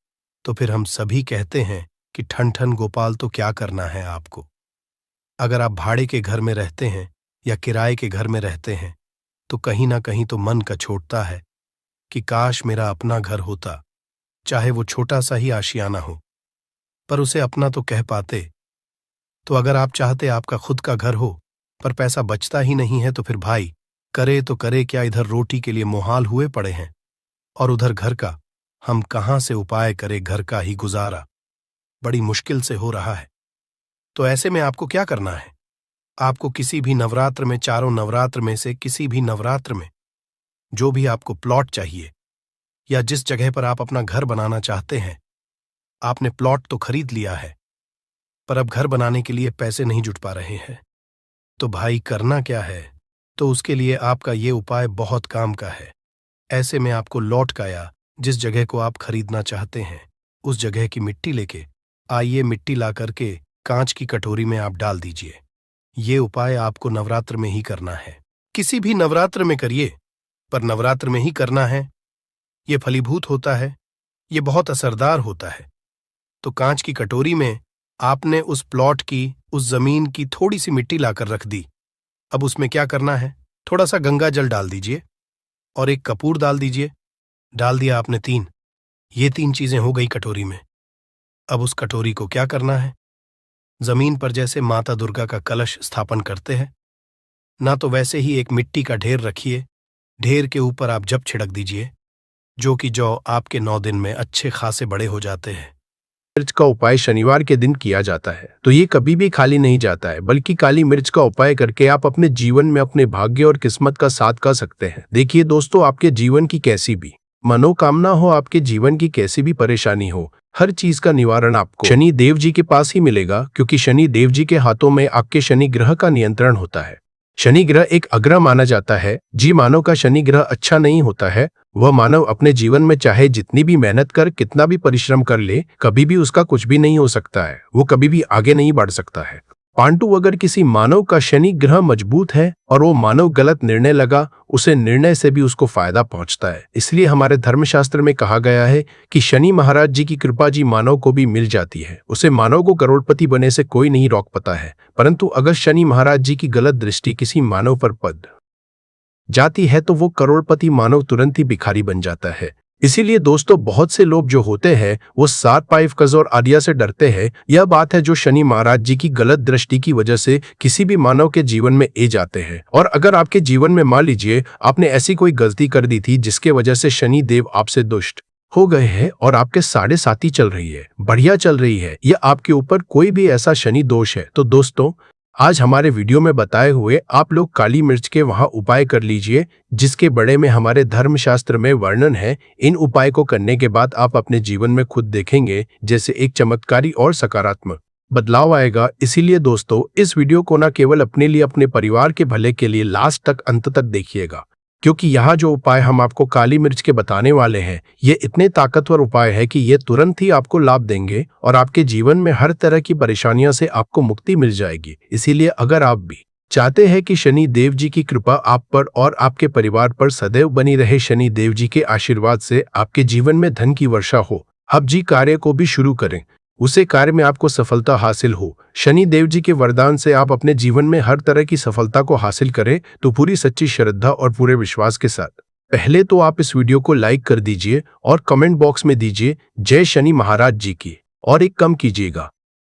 तो फिर हम सभी कहते हैं कि ठन ठन गोपाल, तो क्या करना है आपको। अगर आप भाड़े के घर में रहते हैं या किराए के घर में रहते हैं, तो कहीं ना कहीं तो मन कछोटता है कि काश मेरा अपना घर होता, चाहे वो छोटा सा ही आशियाना हो, पर उसे अपना तो कह पाते। तो अगर आप चाहते आपका खुद का घर हो पर पैसा बचता ही नहीं है, तो फिर भाई करे तो करे क्या, इधर रोटी के लिए मुहाल हुए पड़े हैं और उधर घर का हम कहां से उपाय करें। घर का ही गुजारा बड़ी मुश्किल से हो रहा है। तो ऐसे में आपको क्या करना है, आपको किसी भी नवरात्र में, चारों नवरात्र में से किसी भी नवरात्र में जो भी आपको प्लॉट चाहिए या जिस जगह पर आप अपना घर बनाना चाहते हैं, आपने प्लॉट तो खरीद लिया है पर अब घर बनाने के लिए पैसे नहीं जुट पा रहे हैं, तो भाई करना क्या है। तो उसके लिए आपका ये उपाय बहुत काम का है। ऐसे में आपको लौट का या जिस जगह को आप खरीदना चाहते हैं उस जगह की मिट्टी लेके आइए, मिट्टी ला करके कांच की कटोरी में आप डाल दीजिए। ये उपाय आपको नवरात्र में ही करना है। किसी भी नवरात्र में करिए, पर नवरात्र में ही करना है। ये फलीभूत होता है, ये बहुत असरदार होता है। तो कांच की कटोरी में आपने उस प्लॉट की, उस जमीन की थोड़ी सी मिट्टी लाकर रख दी। अब उसमें क्या करना है, थोड़ा सा गंगा जल डाल दीजिए और एक कपूर डाल दीजिए। डाल दिया आपने 3, ये 3 चीजें हो गई कटोरी में। अब उस कटोरी को क्या करना है, जमीन पर जैसे माता दुर्गा का कलश स्थापन करते हैं ना, तो वैसे ही एक मिट्टी का ढेर रखिए। ढेर के ऊपर आप जप छिड़क दीजिए, जो कि जौ आपके 9 दिन में अच्छे खासे बड़े हो जाते हैं। मिर्च का उपाय शनिवार के दिन किया जाता है, तो ये कभी भी खाली नहीं जाता है, बल्कि काली मिर्च का उपाय करके आप अपने जीवन में अपने भाग्य और किस्मत का साथ कर सकते हैं। देखिए दोस्तों, आपके जीवन की कैसी भी मनोकामना हो, आपके जीवन की कैसी भी परेशानी हो, हर चीज का निवारण आपको शनि देव जी के पास ही मिलेगा, क्योंकि शनि देव जी के हाथों में आपके शनि ग्रह का नियंत्रण होता है। शनि ग्रह एक अग्रह माना जाता है। जी मानव का शनि ग्रह अच्छा नहीं होता है, वह मानव अपने जीवन में चाहे जितनी भी मेहनत कर, कितना भी परिश्रम कर ले, कभी भी उसका कुछ भी नहीं हो सकता है, वो कभी भी आगे नहीं बढ़ सकता है। पांडु, अगर किसी मानव का शनि ग्रह मजबूत है और वो मानव गलत निर्णय लगा, उसे निर्णय से भी उसको फायदा पहुंचता है। इसलिए हमारे धर्मशास्त्र में कहा गया है कि शनि महाराज जी की कृपा जी मानव को भी मिल जाती है। उसे मानव को करोड़पति बने से कोई नहीं रोक पाता है। परंतु अगर शनि महाराज जी की गलत दृष्टि किसी मानव पर पड़ जाती है तो वो करोड़पति मानव तुरंत ही भिखारी बन जाता है। इसीलिए दोस्तों, बहुत से लोग जो होते हैं वो 7 पाइव कज और आदिया से डरते हैं। यह बात है जो शनि महाराज जी की गलत दृष्टि की वजह से किसी भी मानव के जीवन में ए जाते हैं। और अगर आपके जीवन में मान लीजिए आपने ऐसी कोई गलती कर दी थी जिसके वजह से शनि देव आपसे दुष्ट हो गए हैं और आपके 7.5 चल रही है, बढ़िया चल रही है, या आपके ऊपर कोई भी ऐसा शनि दोष है, तो दोस्तों आज हमारे वीडियो में बताए हुए आप लोग काली मिर्च के वहां उपाय कर लीजिए, जिसके बड़े में हमारे धर्मशास्त्र में वर्णन है। इन उपाय को करने के बाद आप अपने जीवन में खुद देखेंगे जैसे एक चमत्कारी और सकारात्मक बदलाव आएगा। इसीलिए दोस्तों, इस वीडियो को न केवल अपने लिए, अपने परिवार के भले के लिए लास्ट तक, अंत तक देखिएगा, क्योंकि यहाँ जो उपाय हम आपको काली मिर्च के बताने वाले हैं ये इतने ताकतवर उपाय है कि ये तुरंत ही आपको लाभ देंगे और आपके जीवन में हर तरह की परेशानियों से आपको मुक्ति मिल जाएगी। इसीलिए अगर आप भी चाहते हैं कि शनि देव जी की कृपा आप पर और आपके परिवार पर सदैव बनी रहे, शनि देव जी के आशीर्वाद से आपके जीवन में धन की वर्षा हो, अब जी कार्य को भी शुरू करें, उसे कार्य में आपको सफलता हासिल हो, शनि देव जी के वरदान से आप अपने जीवन में हर तरह की सफलता को हासिल करें, तो पूरी सच्ची श्रद्धा और पूरे विश्वास के साथ पहले तो आप इस वीडियो को लाइक कर दीजिए और कमेंट बॉक्स में दीजिए जय शनि महाराज जी की, और एक कम कीजिएगा,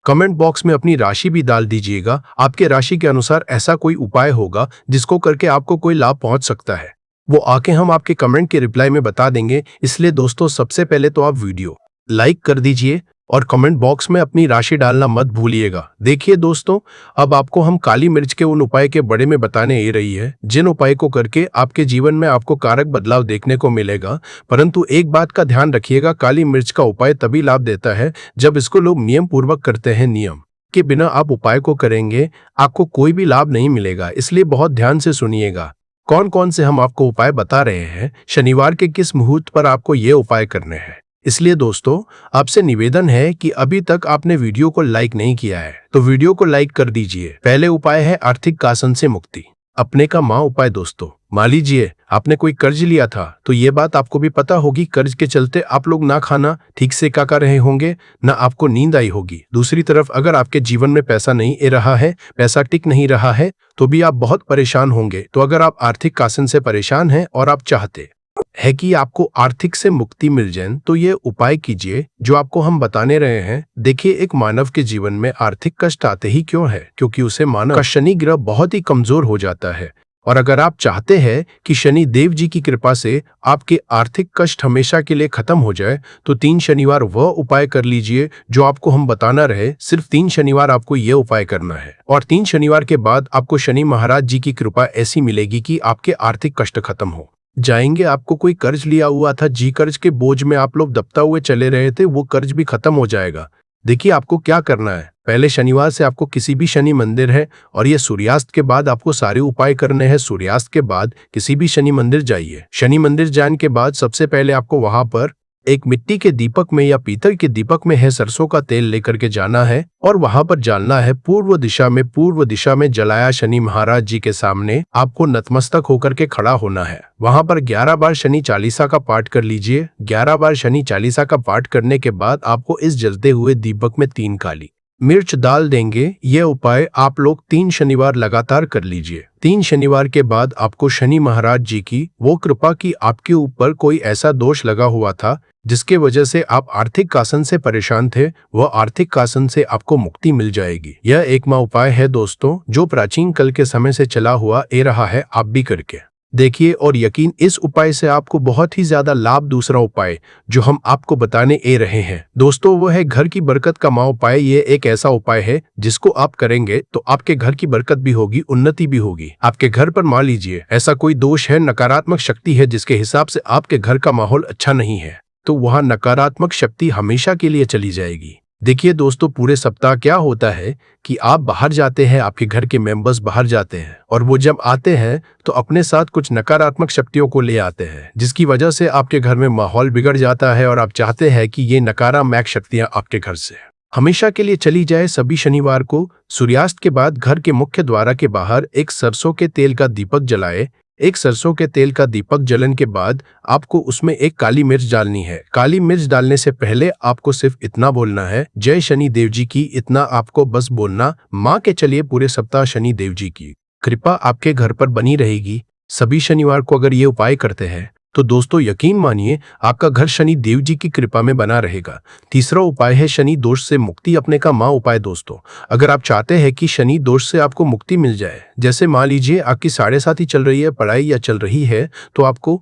कमेंट बॉक्स में अपनी राशि भी डाल दीजिएगा। आपके राशि के अनुसार ऐसा कोई उपाय होगा जिसको करके आपको कोई लाभ पहुंच सकता है, वो आके हम आपके कमेंट के रिप्लाई में बता देंगे। इसलिए दोस्तों, सबसे पहले तो आप वीडियो लाइक कर दीजिए और कमेंट बॉक्स में अपनी राशि डालना मत भूलिएगा। देखिए दोस्तों, अब आपको हम काली मिर्च के उन उपाय के बड़े में बताने ही रही है जिन उपाय को करके आपके जीवन में आपको कारक बदलाव देखने को मिलेगा। परंतु एक बात का ध्यान रखिएगा, काली मिर्च का उपाय तभी लाभ देता है जब इसको लोग नियम पूर्वक करते हैं। नियम के बिना आप उपाय को करेंगे आपको कोई भी लाभ नहीं मिलेगा। इसलिए बहुत ध्यान से सुनिएगा कौन कौन से हम आपको उपाय बता रहे हैं, शनिवार के किस मुहूर्त पर आपको ये उपाय करने हैं। इसलिए दोस्तों, आपसे निवेदन है कि अभी तक आपने वीडियो को लाइक नहीं किया है तो वीडियो को लाइक कर दीजिए। पहले उपाय है आर्थिक कासन से मुक्ति, अपने का माँ उपाय। दोस्तों, मान लीजिए आपने कोई कर्ज लिया था, तो ये बात आपको भी पता होगी, कर्ज के चलते आप लोग ना खाना ठीक से खा रहे होंगे, ना आपको नींद आई होगी। दूसरी तरफ अगर आपके जीवन में पैसा नहीं आ रहा है, पैसा टिक नहीं रहा है, तो भी आप बहुत परेशान होंगे। तो अगर आप आर्थिक कासन से परेशान हैं और आप चाहते है कि आपको आर्थिक से मुक्ति मिल जाए, तो ये उपाय कीजिए जो आपको हम बताने रहे हैं। देखिए, एक मानव के जीवन में आर्थिक कष्ट आते ही क्यों है? क्योंकि उसे मानव का शनि ग्रह बहुत ही कमजोर हो जाता है। और अगर आप चाहते हैं कि शनि देव जी की कृपा से आपके आर्थिक कष्ट हमेशा के लिए खत्म हो जाए, तो 3 शनिवार वह उपाय कर लीजिए जो आपको हम बताना रहे। सिर्फ 3 शनिवार आपको यह उपाय करना है और 3 शनिवार के बाद आपको शनि महाराज जी की कृपा ऐसी मिलेगी कि आपके आर्थिक कष्ट खत्म हो जाएंगे। आपको कोई कर्ज लिया हुआ था, जी कर्ज के बोझ में आप लोग दबता हुए चले रहे थे, वो कर्ज भी खत्म हो जाएगा। देखिए, आपको क्या करना है, पहले शनिवार से आपको किसी भी शनि मंदिर है और ये सूर्यास्त के बाद आपको सारे उपाय करने हैं। सूर्यास्त के बाद किसी भी शनि मंदिर जाइए। शनि मंदिर जाने के बाद सबसे पहले आपको वहां पर एक मिट्टी के दीपक में या पीतल के दीपक में है सरसों का तेल लेकर के जाना है और वहां पर डालना है पूर्व दिशा में। पूर्व दिशा में जलाया शनि महाराज जी के सामने आपको नतमस्तक होकर के खड़ा होना है। वहां पर 11 बार शनि चालीसा का पाठ कर लीजिए। 11 बार शनि चालीसा का पाठ करने के बाद आपको इस जलते हुए दीपक में 3 काली मिर्च डाल देंगे। यह उपाय आप लोग 3 शनिवार लगातार कर लीजिए। 3 शनिवार के बाद आपको शनि महाराज जी की वो कृपा की आपके ऊपर कोई ऐसा दोष लगा हुआ था जिसके वजह से आप आर्थिक कासन से परेशान थे, वह आर्थिक कासन से आपको मुक्ति मिल जाएगी। यह एकमात्र उपाय है दोस्तों जो प्राचीन काल के समय से चला हुआ आ रहा है। आप भी करके देखिए और यकीन, इस उपाय से आपको बहुत ही ज्यादा लाभ। दूसरा उपाय जो हम आपको बताने आ रहे हैं दोस्तों, वो है घर की बरकत का माँ उपाय। ये एक ऐसा उपाय है जिसको आप करेंगे तो आपके घर की बरकत भी होगी, उन्नति भी होगी। आपके घर पर मान लीजिए ऐसा कोई दोष है, नकारात्मक शक्ति है जिसके हिसाब से आपके घर का माहौल अच्छा नहीं है, तो वहां नकारात्मक शक्ति हमेशा के लिए चली जाएगी। देखिए दोस्तों, पूरे सप्ताह क्या होता है कि आप बाहर जाते हैं, आपके घर के मेंबर्स बाहर जाते हैं और वो जब आते हैं तो अपने साथ कुछ नकारात्मक शक्तियों को ले आते हैं, जिसकी वजह से आपके घर में माहौल बिगड़ जाता है और आप चाहते हैं कि ये नकारात्मक शक्तियां आपके घर से हमेशा के लिए चली जाए। सभी शनिवार को सूर्यास्त के बाद घर के मुख्य द्वार के बाहर एक सरसों के तेल का दीपक जलाए। एक सरसों के तेल का दीपक जलन के बाद आपको उसमें एक काली मिर्च डालनी है। काली मिर्च डालने से पहले आपको सिर्फ इतना बोलना है, जय शनि देव जी की। इतना आपको बस बोलना। माँ के चलिए पूरे सप्ताह शनि देव जी की कृपा आपके घर पर बनी रहेगी। सभी शनिवार को अगर ये उपाय करते हैं तो दोस्तों यकीन मानिए आपका घर शनि देव जी की कृपा में बना रहेगा। तीसरा उपाय है शनि दोष से मुक्ति अपने का माँ उपाय। दोस्तों अगर आप चाहते हैं कि शनि दोष से आपको मुक्ति मिल जाए, जैसे मान लीजिए आपकी 7.5 चल रही है पढ़ाई या चल रही है, तो आपको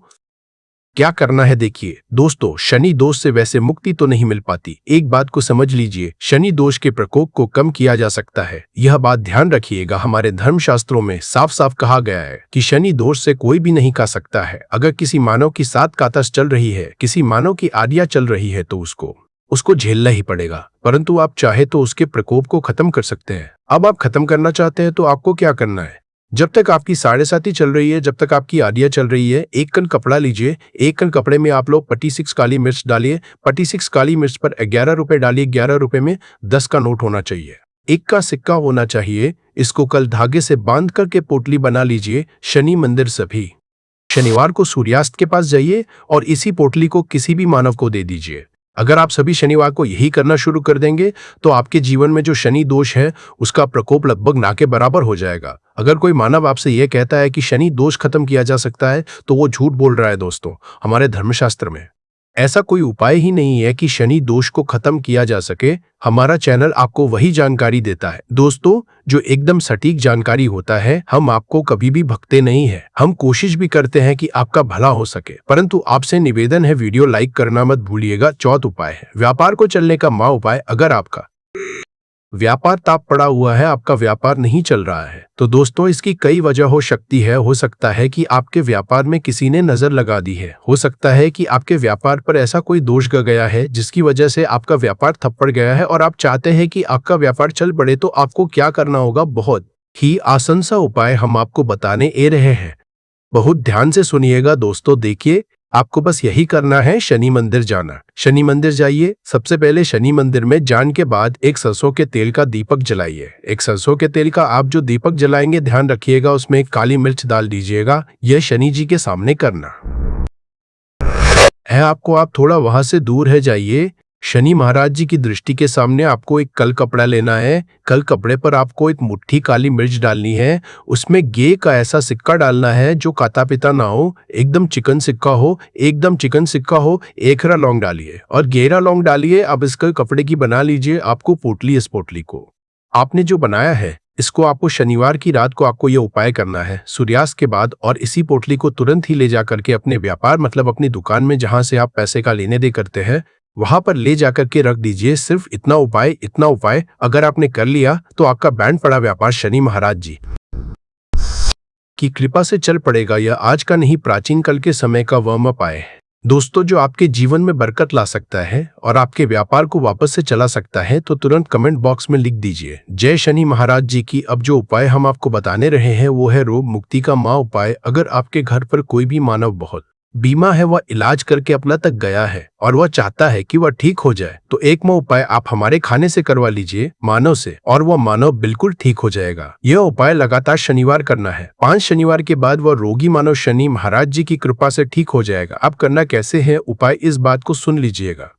क्या करना है देखिए दोस्तों। शनि दोष से वैसे मुक्ति तो नहीं मिल पाती। एक बात को समझ लीजिए, शनि दोष के प्रकोप को कम किया जा सकता है। यह बात ध्यान रखिएगा। हमारे धर्मशास्त्रों में साफ साफ कहा गया है कि शनि दोष से कोई भी नहीं खा सकता है। अगर किसी मानव की 7 कातस चल रही है, किसी मानव की आदिया चल रही है, तो उसको झेलना ही पड़ेगा। परंतु आप चाहे तो उसके प्रकोप को खत्म कर सकते हैं। अब आप खत्म करना चाहते हैं तो आपको क्या करना है, जब तक आपकी 7.5 चल रही है, जब तक आपकी आदिया चल रही है, 1 कण कपड़ा लीजिए। 1 कण कपड़े में आप लोग 26 काली मिर्च डालिए। 26 काली मिर्च पर 11 रुपए डालिए। 11 रुपए में 10 का नोट होना चाहिए, 1 का सिक्का होना चाहिए। इसको कल धागे से बांध करके पोटली बना लीजिए। शनि मंदिर सभी शनिवार को सूर्यास्त के पास जाइए और इसी पोटली को किसी भी मानव को दे दीजिए। अगर आप सभी शनिवार को यही करना शुरू कर देंगे तो आपके जीवन में जो शनि दोष है उसका प्रकोप लगभग ना के बराबर हो जाएगा। अगर कोई मानव आपसे यह कहता है कि शनि दोष खत्म किया जा सकता है तो वो झूठ बोल रहा है। दोस्तों हमारे धर्मशास्त्र में ऐसा कोई उपाय ही नहीं है कि शनि दोष को खत्म किया जा सके। हमारा चैनल आपको वही जानकारी देता है दोस्तों जो एकदम सटीक जानकारी होता है। हम आपको कभी भी भगते नहीं है। हम कोशिश भी करते हैं कि आपका भला हो सके, परंतु आपसे निवेदन है वीडियो लाइक करना मत भूलिएगा। चौथा उपाय है व्यापार को चलने का माँ उपाय। अगर आपका व्यापार ताप पड़ा हुआ है, आपका व्यापार नहीं चल रहा है, तो दोस्तों इसकी कई वजह हो सकती है। हो सकता है कि आपके व्यापार में किसी ने नजर लगा दी है। हो सकता है कि आपके व्यापार पर ऐसा कोई दोष गया है जिसकी वजह से आपका व्यापार थप्पड़ गया है और आप चाहते हैं कि आपका व्यापार चल पड़े। तो आपको क्या करना होगा, बहुत ही आसान सा उपाय हम आपको बताने ए रहे हैं। बहुत ध्यान से सुनिएगा दोस्तों। देखिए आपको बस यही करना है, शनि मंदिर जाना। शनि मंदिर जाइए। सबसे पहले शनि मंदिर में जाने के बाद एक सरसों के तेल का दीपक जलाइए। एक सरसों के तेल का आप जो दीपक जलाएंगे, ध्यान रखिएगा उसमें एक काली मिर्च डाल दीजिएगा। यह शनि जी के सामने करना है आपको। आप थोड़ा वहां से दूर है जाइए। शनि महाराज जी की दृष्टि के सामने आपको एक कल कपड़ा लेना है। कल कपड़े पर आपको एक मुट्ठी काली मिर्च डालनी है। उसमें गे का ऐसा सिक्का डालना है जो काता पिता ना हो, एकदम चिकन सिक्का हो। एकदम चिकन सिक्का हो। 1 लौंग डालिए और 11 लौंग डालिए। अब इसके कपड़े की बना लीजिए आपको पोटली। इस पोटली को आपने जो बनाया है, इसको आपको शनिवार की रात को आपको ये उपाय करना है सूर्यास्त के बाद, और इसी पोटली को तुरंत ही ले जाकर के अपने व्यापार मतलब अपनी दुकान में जहां से आप पैसे का लेने दे करते हैं वहां पर ले जाकर के रख दीजिए। सिर्फ इतना उपाय अगर आपने कर लिया तो आपका बैंड पड़ा व्यापार शनि महाराज जी की कृपा से चल पड़ेगा। यह आज का नहीं, प्राचीन काल के समय का वह उपाय है दोस्तों जो आपके जीवन में बरकत ला सकता है और आपके व्यापार को वापस से चला सकता है। तो तुरंत कमेंट बॉक्स में लिख दीजिए जय शनि महाराज जी की। अब जो उपाय हम आपको बताने रहे हैं वो है रोग मुक्ति का माँ उपाय। अगर आपके घर पर कोई भी मानव बहुत बीमा है, वह इलाज करके अपना तक गया है और वह चाहता है कि वह ठीक हो जाए, तो एक उपाय आप हमारे खाने से करवा लीजिए मानव से, और वह मानव बिल्कुल ठीक हो जाएगा। यह उपाय लगातार शनिवार करना है। 5 शनिवार के बाद वह रोगी मानव शनि महाराज जी की कृपा से ठीक हो जाएगा। अब करना कैसे है उपाय, इस बात को सुन लीजिएगा।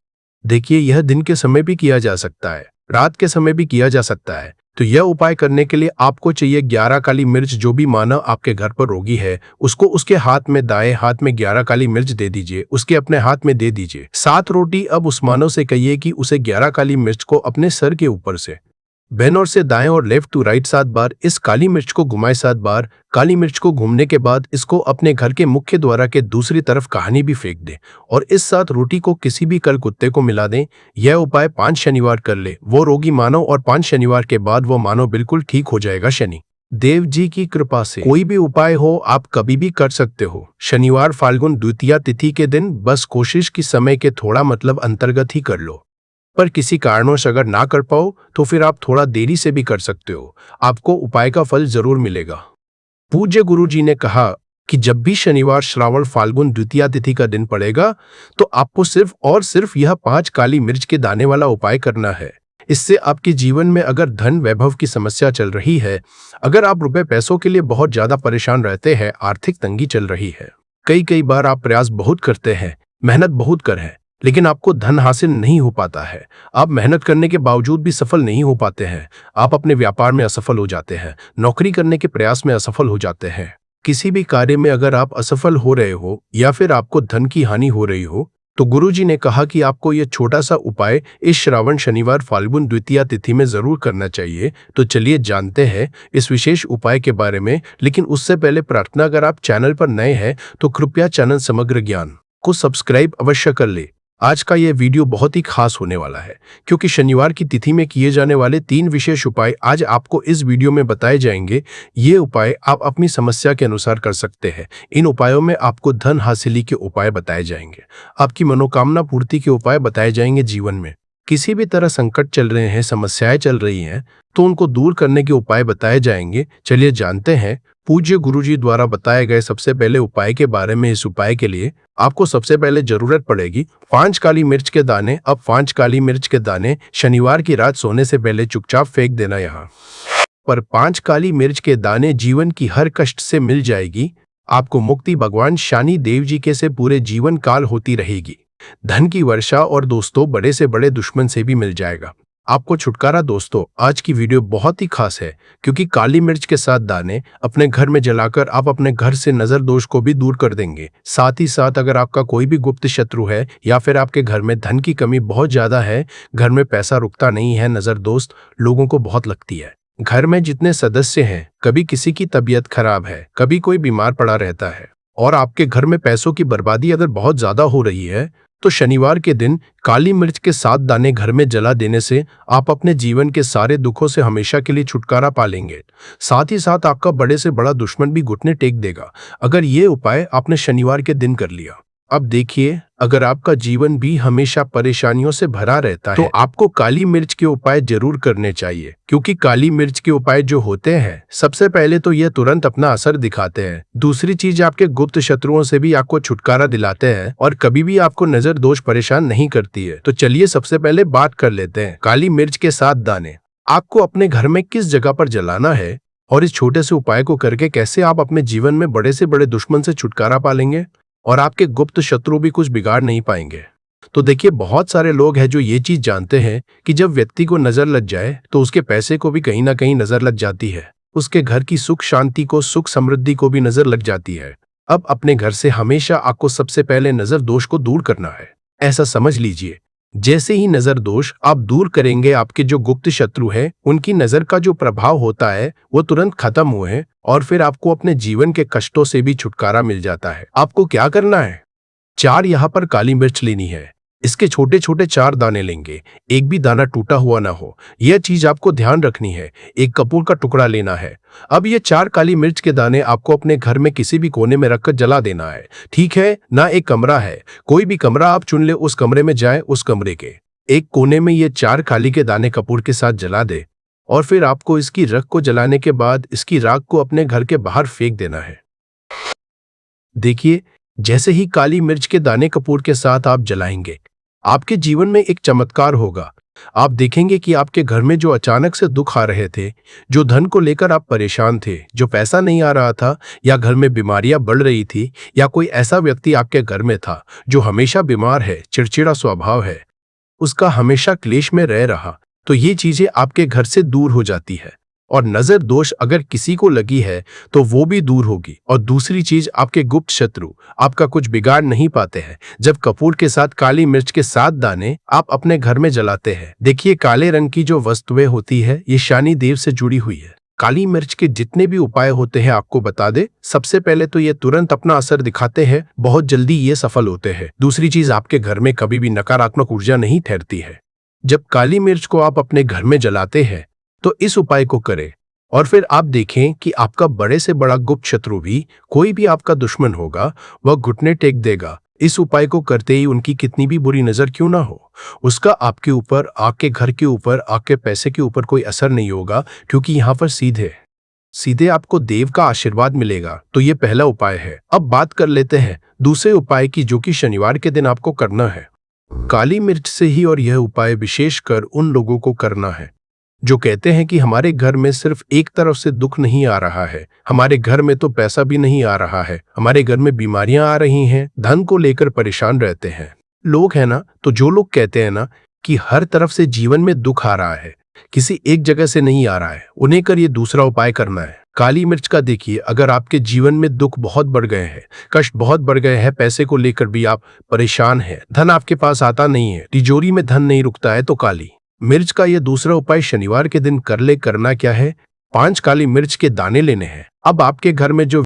देखिए यह दिन के समय भी किया जा सकता है, रात के समय भी किया जा सकता है। तो यह उपाय करने के लिए आपको चाहिए 11 काली मिर्च। जो भी मानव आपके घर पर रोगी है उसको उसके हाथ में, दाएं हाथ में 11 काली मिर्च दे दीजिए, उसके अपने हाथ में दे दीजिए। 7 रोटी। अब उस मानव से कहिए कि उसे 11 काली मिर्च को अपने सर के ऊपर से बैन और से दाएं और लेफ्ट टू राइट 7 बार इस काली मिर्च को घुमाए। 7 बार काली मिर्च को घूमने के बाद इसको अपने घर के मुख्य द्वार के दूसरी तरफ कहानी भी फेंक दें और इस 7 रोटी को किसी भी कल कुत्ते को मिला दें। यह उपाय 5 शनिवार कर ले वो रोगी मानव, और 5 शनिवार के बाद वो मानव बिल्कुल ठीक हो जाएगा। शनि देव जी की कृपा से कोई भी उपाय हो आप कभी भी कर सकते हो। शनिवार फाल्गुन द्वितीया तिथि के दिन बस कोशिश की समय के थोड़ा मतलब अंतर्गत ही कर लो, पर किसी कारणवश अगर ना कर पाओ तो फिर आप थोड़ा देरी से भी कर सकते हो। आपको उपाय का फल जरूर मिलेगा। पूज्य गुरु जी ने कहा कि जब भी शनिवार श्रावण फाल्गुन द्वितीया तिथि का दिन पड़ेगा तो आपको सिर्फ और सिर्फ यह 5 काली मिर्च के दाने वाला उपाय करना है। इससे आपके जीवन में अगर धन वैभव की समस्या चल रही है, अगर आप रुपए पैसों के लिए बहुत ज्यादा परेशान रहते हैं, आर्थिक तंगी चल रही है, कई बार आप प्रयास बहुत करते हैं, मेहनत बहुत कर है, लेकिन आपको धन हासिल नहीं हो पाता है। आप मेहनत करने के बावजूद भी सफल नहीं हो पाते हैं। आप अपने व्यापार में असफल हो जाते हैं, नौकरी करने के प्रयास में असफल हो जाते हैं। किसी भी कार्य में अगर आप असफल हो रहे हो या फिर आपको धन की हानि हो रही हो, तो गुरुजी ने कहा कि आपको यह छोटा सा उपाय इस श्रावण शनिवार फाल्गुन द्वितीया तिथि में जरूर करना चाहिए। तो चलिए जानते हैं इस विशेष उपाय के बारे में। लेकिन उससे पहले प्रार्थना, अगर आप चैनल पर नए हैं तो कृपया चैनल समग्र ज्ञान को सब्सक्राइब अवश्य कर ले। आज का यह वीडियो बहुत ही खास होने वाला है, क्योंकि शनिवार की तिथि में किए जाने वाले 3 विशेष उपाय आज आपको इस वीडियो में बताए जाएंगे। ये उपाय आप अपनी समस्या के अनुसार कर सकते हैं। इन उपायों में आपको धन हासिली के उपाय बताए जाएंगे, आपकी मनोकामना पूर्ति के उपाय बताए जाएंगे। जीवन में किसी भी तरह संकट चल रहे हैं, समस्याएं चल रही हैं, तो उनको दूर करने के उपाय बताए जाएंगे। चलिए जानते हैं पूज्य गुरुजी द्वारा बताए गए सबसे पहले उपाय के बारे में। इस उपाय के लिए आपको सबसे पहले जरूरत पड़ेगी 5 काली मिर्च के दाने। अब 5 काली मिर्च के दाने शनिवार की रात सोने से पहले चुपचाप फेंक देना। यहाँ पर 5 काली मिर्च के दाने जीवन की हर कष्ट से मिल जाएगी। आपको मुक्ति भगवान शनि देव जी के से पूरे जीवन काल होती रहेगी। धन की वर्षा और दोस्तों बड़े से बड़े दुश्मन से भी मिल जाएगा आपको छुटकारा। दोस्तों आज की वीडियो बहुत ही खास है, क्योंकि काली मिर्च के साथ दाने अपने घर में जलाकर आप अपने घर से नजर दोष को भी दूर कर देंगे। साथ ही साथ अगर आपका कोई भी गुप्त शत्रु है या फिर आपके घर में धन की कमी बहुत ज्यादा है, घर में पैसा रुकता नहीं है, नजर दोस्त लोगों को बहुत लगती है, घर में जितने सदस्य हैं कभी किसी की तबीयत खराब है, कभी कोई बीमार पड़ा रहता है, और आपके घर में पैसों की बर्बादी अगर बहुत ज्यादा हो रही है, तो शनिवार के दिन काली मिर्च के 7 दाने घर में जला देने से आप अपने जीवन के सारे दुखों से हमेशा के लिए छुटकारा पा लेंगे। साथ ही साथ आपका बड़े से बड़ा दुश्मन भी घुटने टेक देगा, अगर ये उपाय आपने शनिवार के दिन कर लिया। अब देखिए, अगर आपका जीवन भी हमेशा परेशानियों से भरा रहता है, तो आपको काली मिर्च के उपाय जरूर करने चाहिए, क्योंकि काली मिर्च के उपाय जो होते हैं, सबसे पहले तो ये तुरंत अपना असर दिखाते हैं। दूसरी चीज, आपके गुप्त शत्रुओं से भी आपको छुटकारा दिलाते हैं और कभी भी आपको नजर दोष परेशान नहीं करती है। तो चलिए सबसे पहले बात कर लेते हैं काली मिर्च के 7 दाने आपको अपने घर में किस जगह पर जलाना है, और इस छोटे से उपाय को करके कैसे आप अपने जीवन में बड़े से बड़े दुश्मन से छुटकारा पा लेंगे और आपके गुप्त शत्रु भी कुछ बिगाड़ नहीं पाएंगे। तो देखिए, बहुत सारे लोग हैं जो ये चीज जानते हैं कि जब व्यक्ति को नजर लग जाए तो उसके पैसे को भी कहीं ना कहीं नजर लग जाती है, उसके घर की सुख शांति को, सुख समृद्धि को भी नजर लग जाती है। अब अपने घर से हमेशा आपको सबसे पहले नजर दोष को दूर करना है। ऐसा समझ लीजिए, जैसे ही नजर दोष आप दूर करेंगे, आपके जो गुप्त शत्रु है उनकी नजर का जो प्रभाव होता है वो तुरंत खत्म हुए और फिर आपको अपने जीवन के कष्टों से भी छुटकारा मिल जाता है। आपको क्या करना है, 4 यहाँ पर काली मिर्च लेनी है। इसके छोटे छोटे 4 दाने लेंगे, एक भी दाना टूटा हुआ ना हो, यह चीज आपको ध्यान रखनी है। एक कपूर का टुकड़ा लेना है। अब ये 4 काली मिर्च के दाने आपको अपने घर में किसी भी कोने में रखकर जला देना है। ठीक है ना, एक कमरा है, कोई भी कमरा आप चुन ले, उस कमरे में जाए, उस कमरे के एक कोने में ये 4 काली के दाने कपूर के साथ जला दे, और फिर आपको इसकी राख को जलाने के बाद इसकी राख को अपने घर के बाहर फेंक देना है। देखिए, जैसे ही काली मिर्च के दाने कपूर के साथ आप जलाएंगे, आपके जीवन में एक चमत्कार होगा। आप देखेंगे कि आपके घर में जो अचानक से दुख आ रहे थे, जो धन को लेकर आप परेशान थे, जो पैसा नहीं आ रहा था, या घर में बीमारियां बढ़ रही थी, या कोई ऐसा व्यक्ति आपके घर में था जो हमेशा बीमार है, चिड़चिड़ा स्वभाव है, उसका हमेशा क्लेश में रह रहा, तो ये चीजें आपके घर से दूर हो जाती है। और नजर दोष अगर किसी को लगी है तो वो भी दूर होगी। और दूसरी चीज, आपके गुप्त शत्रु आपका कुछ बिगाड़ नहीं पाते हैं जब कपूर के साथ काली मिर्च के 7 दाने आप अपने घर में जलाते हैं। देखिए, काले रंग की जो वस्तुएं होती है ये शनि देव से जुड़ी हुई है। काली मिर्च के जितने भी उपाय होते हैं आपको बता दे, सबसे पहले तो ये तुरंत अपना असर दिखाते हैं, बहुत जल्दी ये सफल होते हैं। दूसरी चीज, आपके घर में कभी भी नकारात्मक ऊर्जा नहीं ठहरती है। जब काली मिर्च को आप अपने घर में जलाते हैं तो इस उपाय को करें, और फिर आप देखें कि आपका बड़े से बड़ा गुप्त शत्रु भी, कोई भी आपका दुश्मन होगा, वह घुटने टेक देगा। इस उपाय को करते ही उनकी कितनी भी बुरी नजर क्यों ना हो, उसका आपके ऊपर, आपके घर के ऊपर, आपके पैसे के ऊपर कोई असर नहीं होगा, क्योंकि यहाँ पर सीधे आपको देव का आशीर्वाद मिलेगा। तो ये पहला उपाय है। अब बात कर लेते हैं दूसरे उपाय की, जो कि शनिवार के दिन आपको करना है। काली मिर्च से ही, और यह उपाय विशेषकर उन लोगों को करना है जो कहते हैं कि हमारे घर में सिर्फ एक तरफ से दुख नहीं आ रहा है, हमारे घर में तो पैसा भी नहीं आ रहा है, हमारे घर में बीमारियां आ रही हैं, धन को लेकर परेशान रहते हैं लोग, है ना। तो जो लोग कहते हैं ना कि हर तरफ से जीवन में दुख आ रहा है, किसी एक जगह से नहीं आ रहा है, उन्हें कर ये दूसरा उपाय करना है काली मिर्च का। देखिए, अगर आपके जीवन में दुख बहुत बढ़ गए हैं, कष्ट बहुत बढ़ गए हैं, पैसे को लेकर भी आप परेशान हैं, धन आपके पास आता नहीं है, तिजोरी में धन नहीं रुकता है, तो काली मिर्च का यह दूसरा उपाय शनिवार के दिन कर ले। करना क्या है, 5 काली मिर्च के दाने लेने हैं। अब आपके घर में जो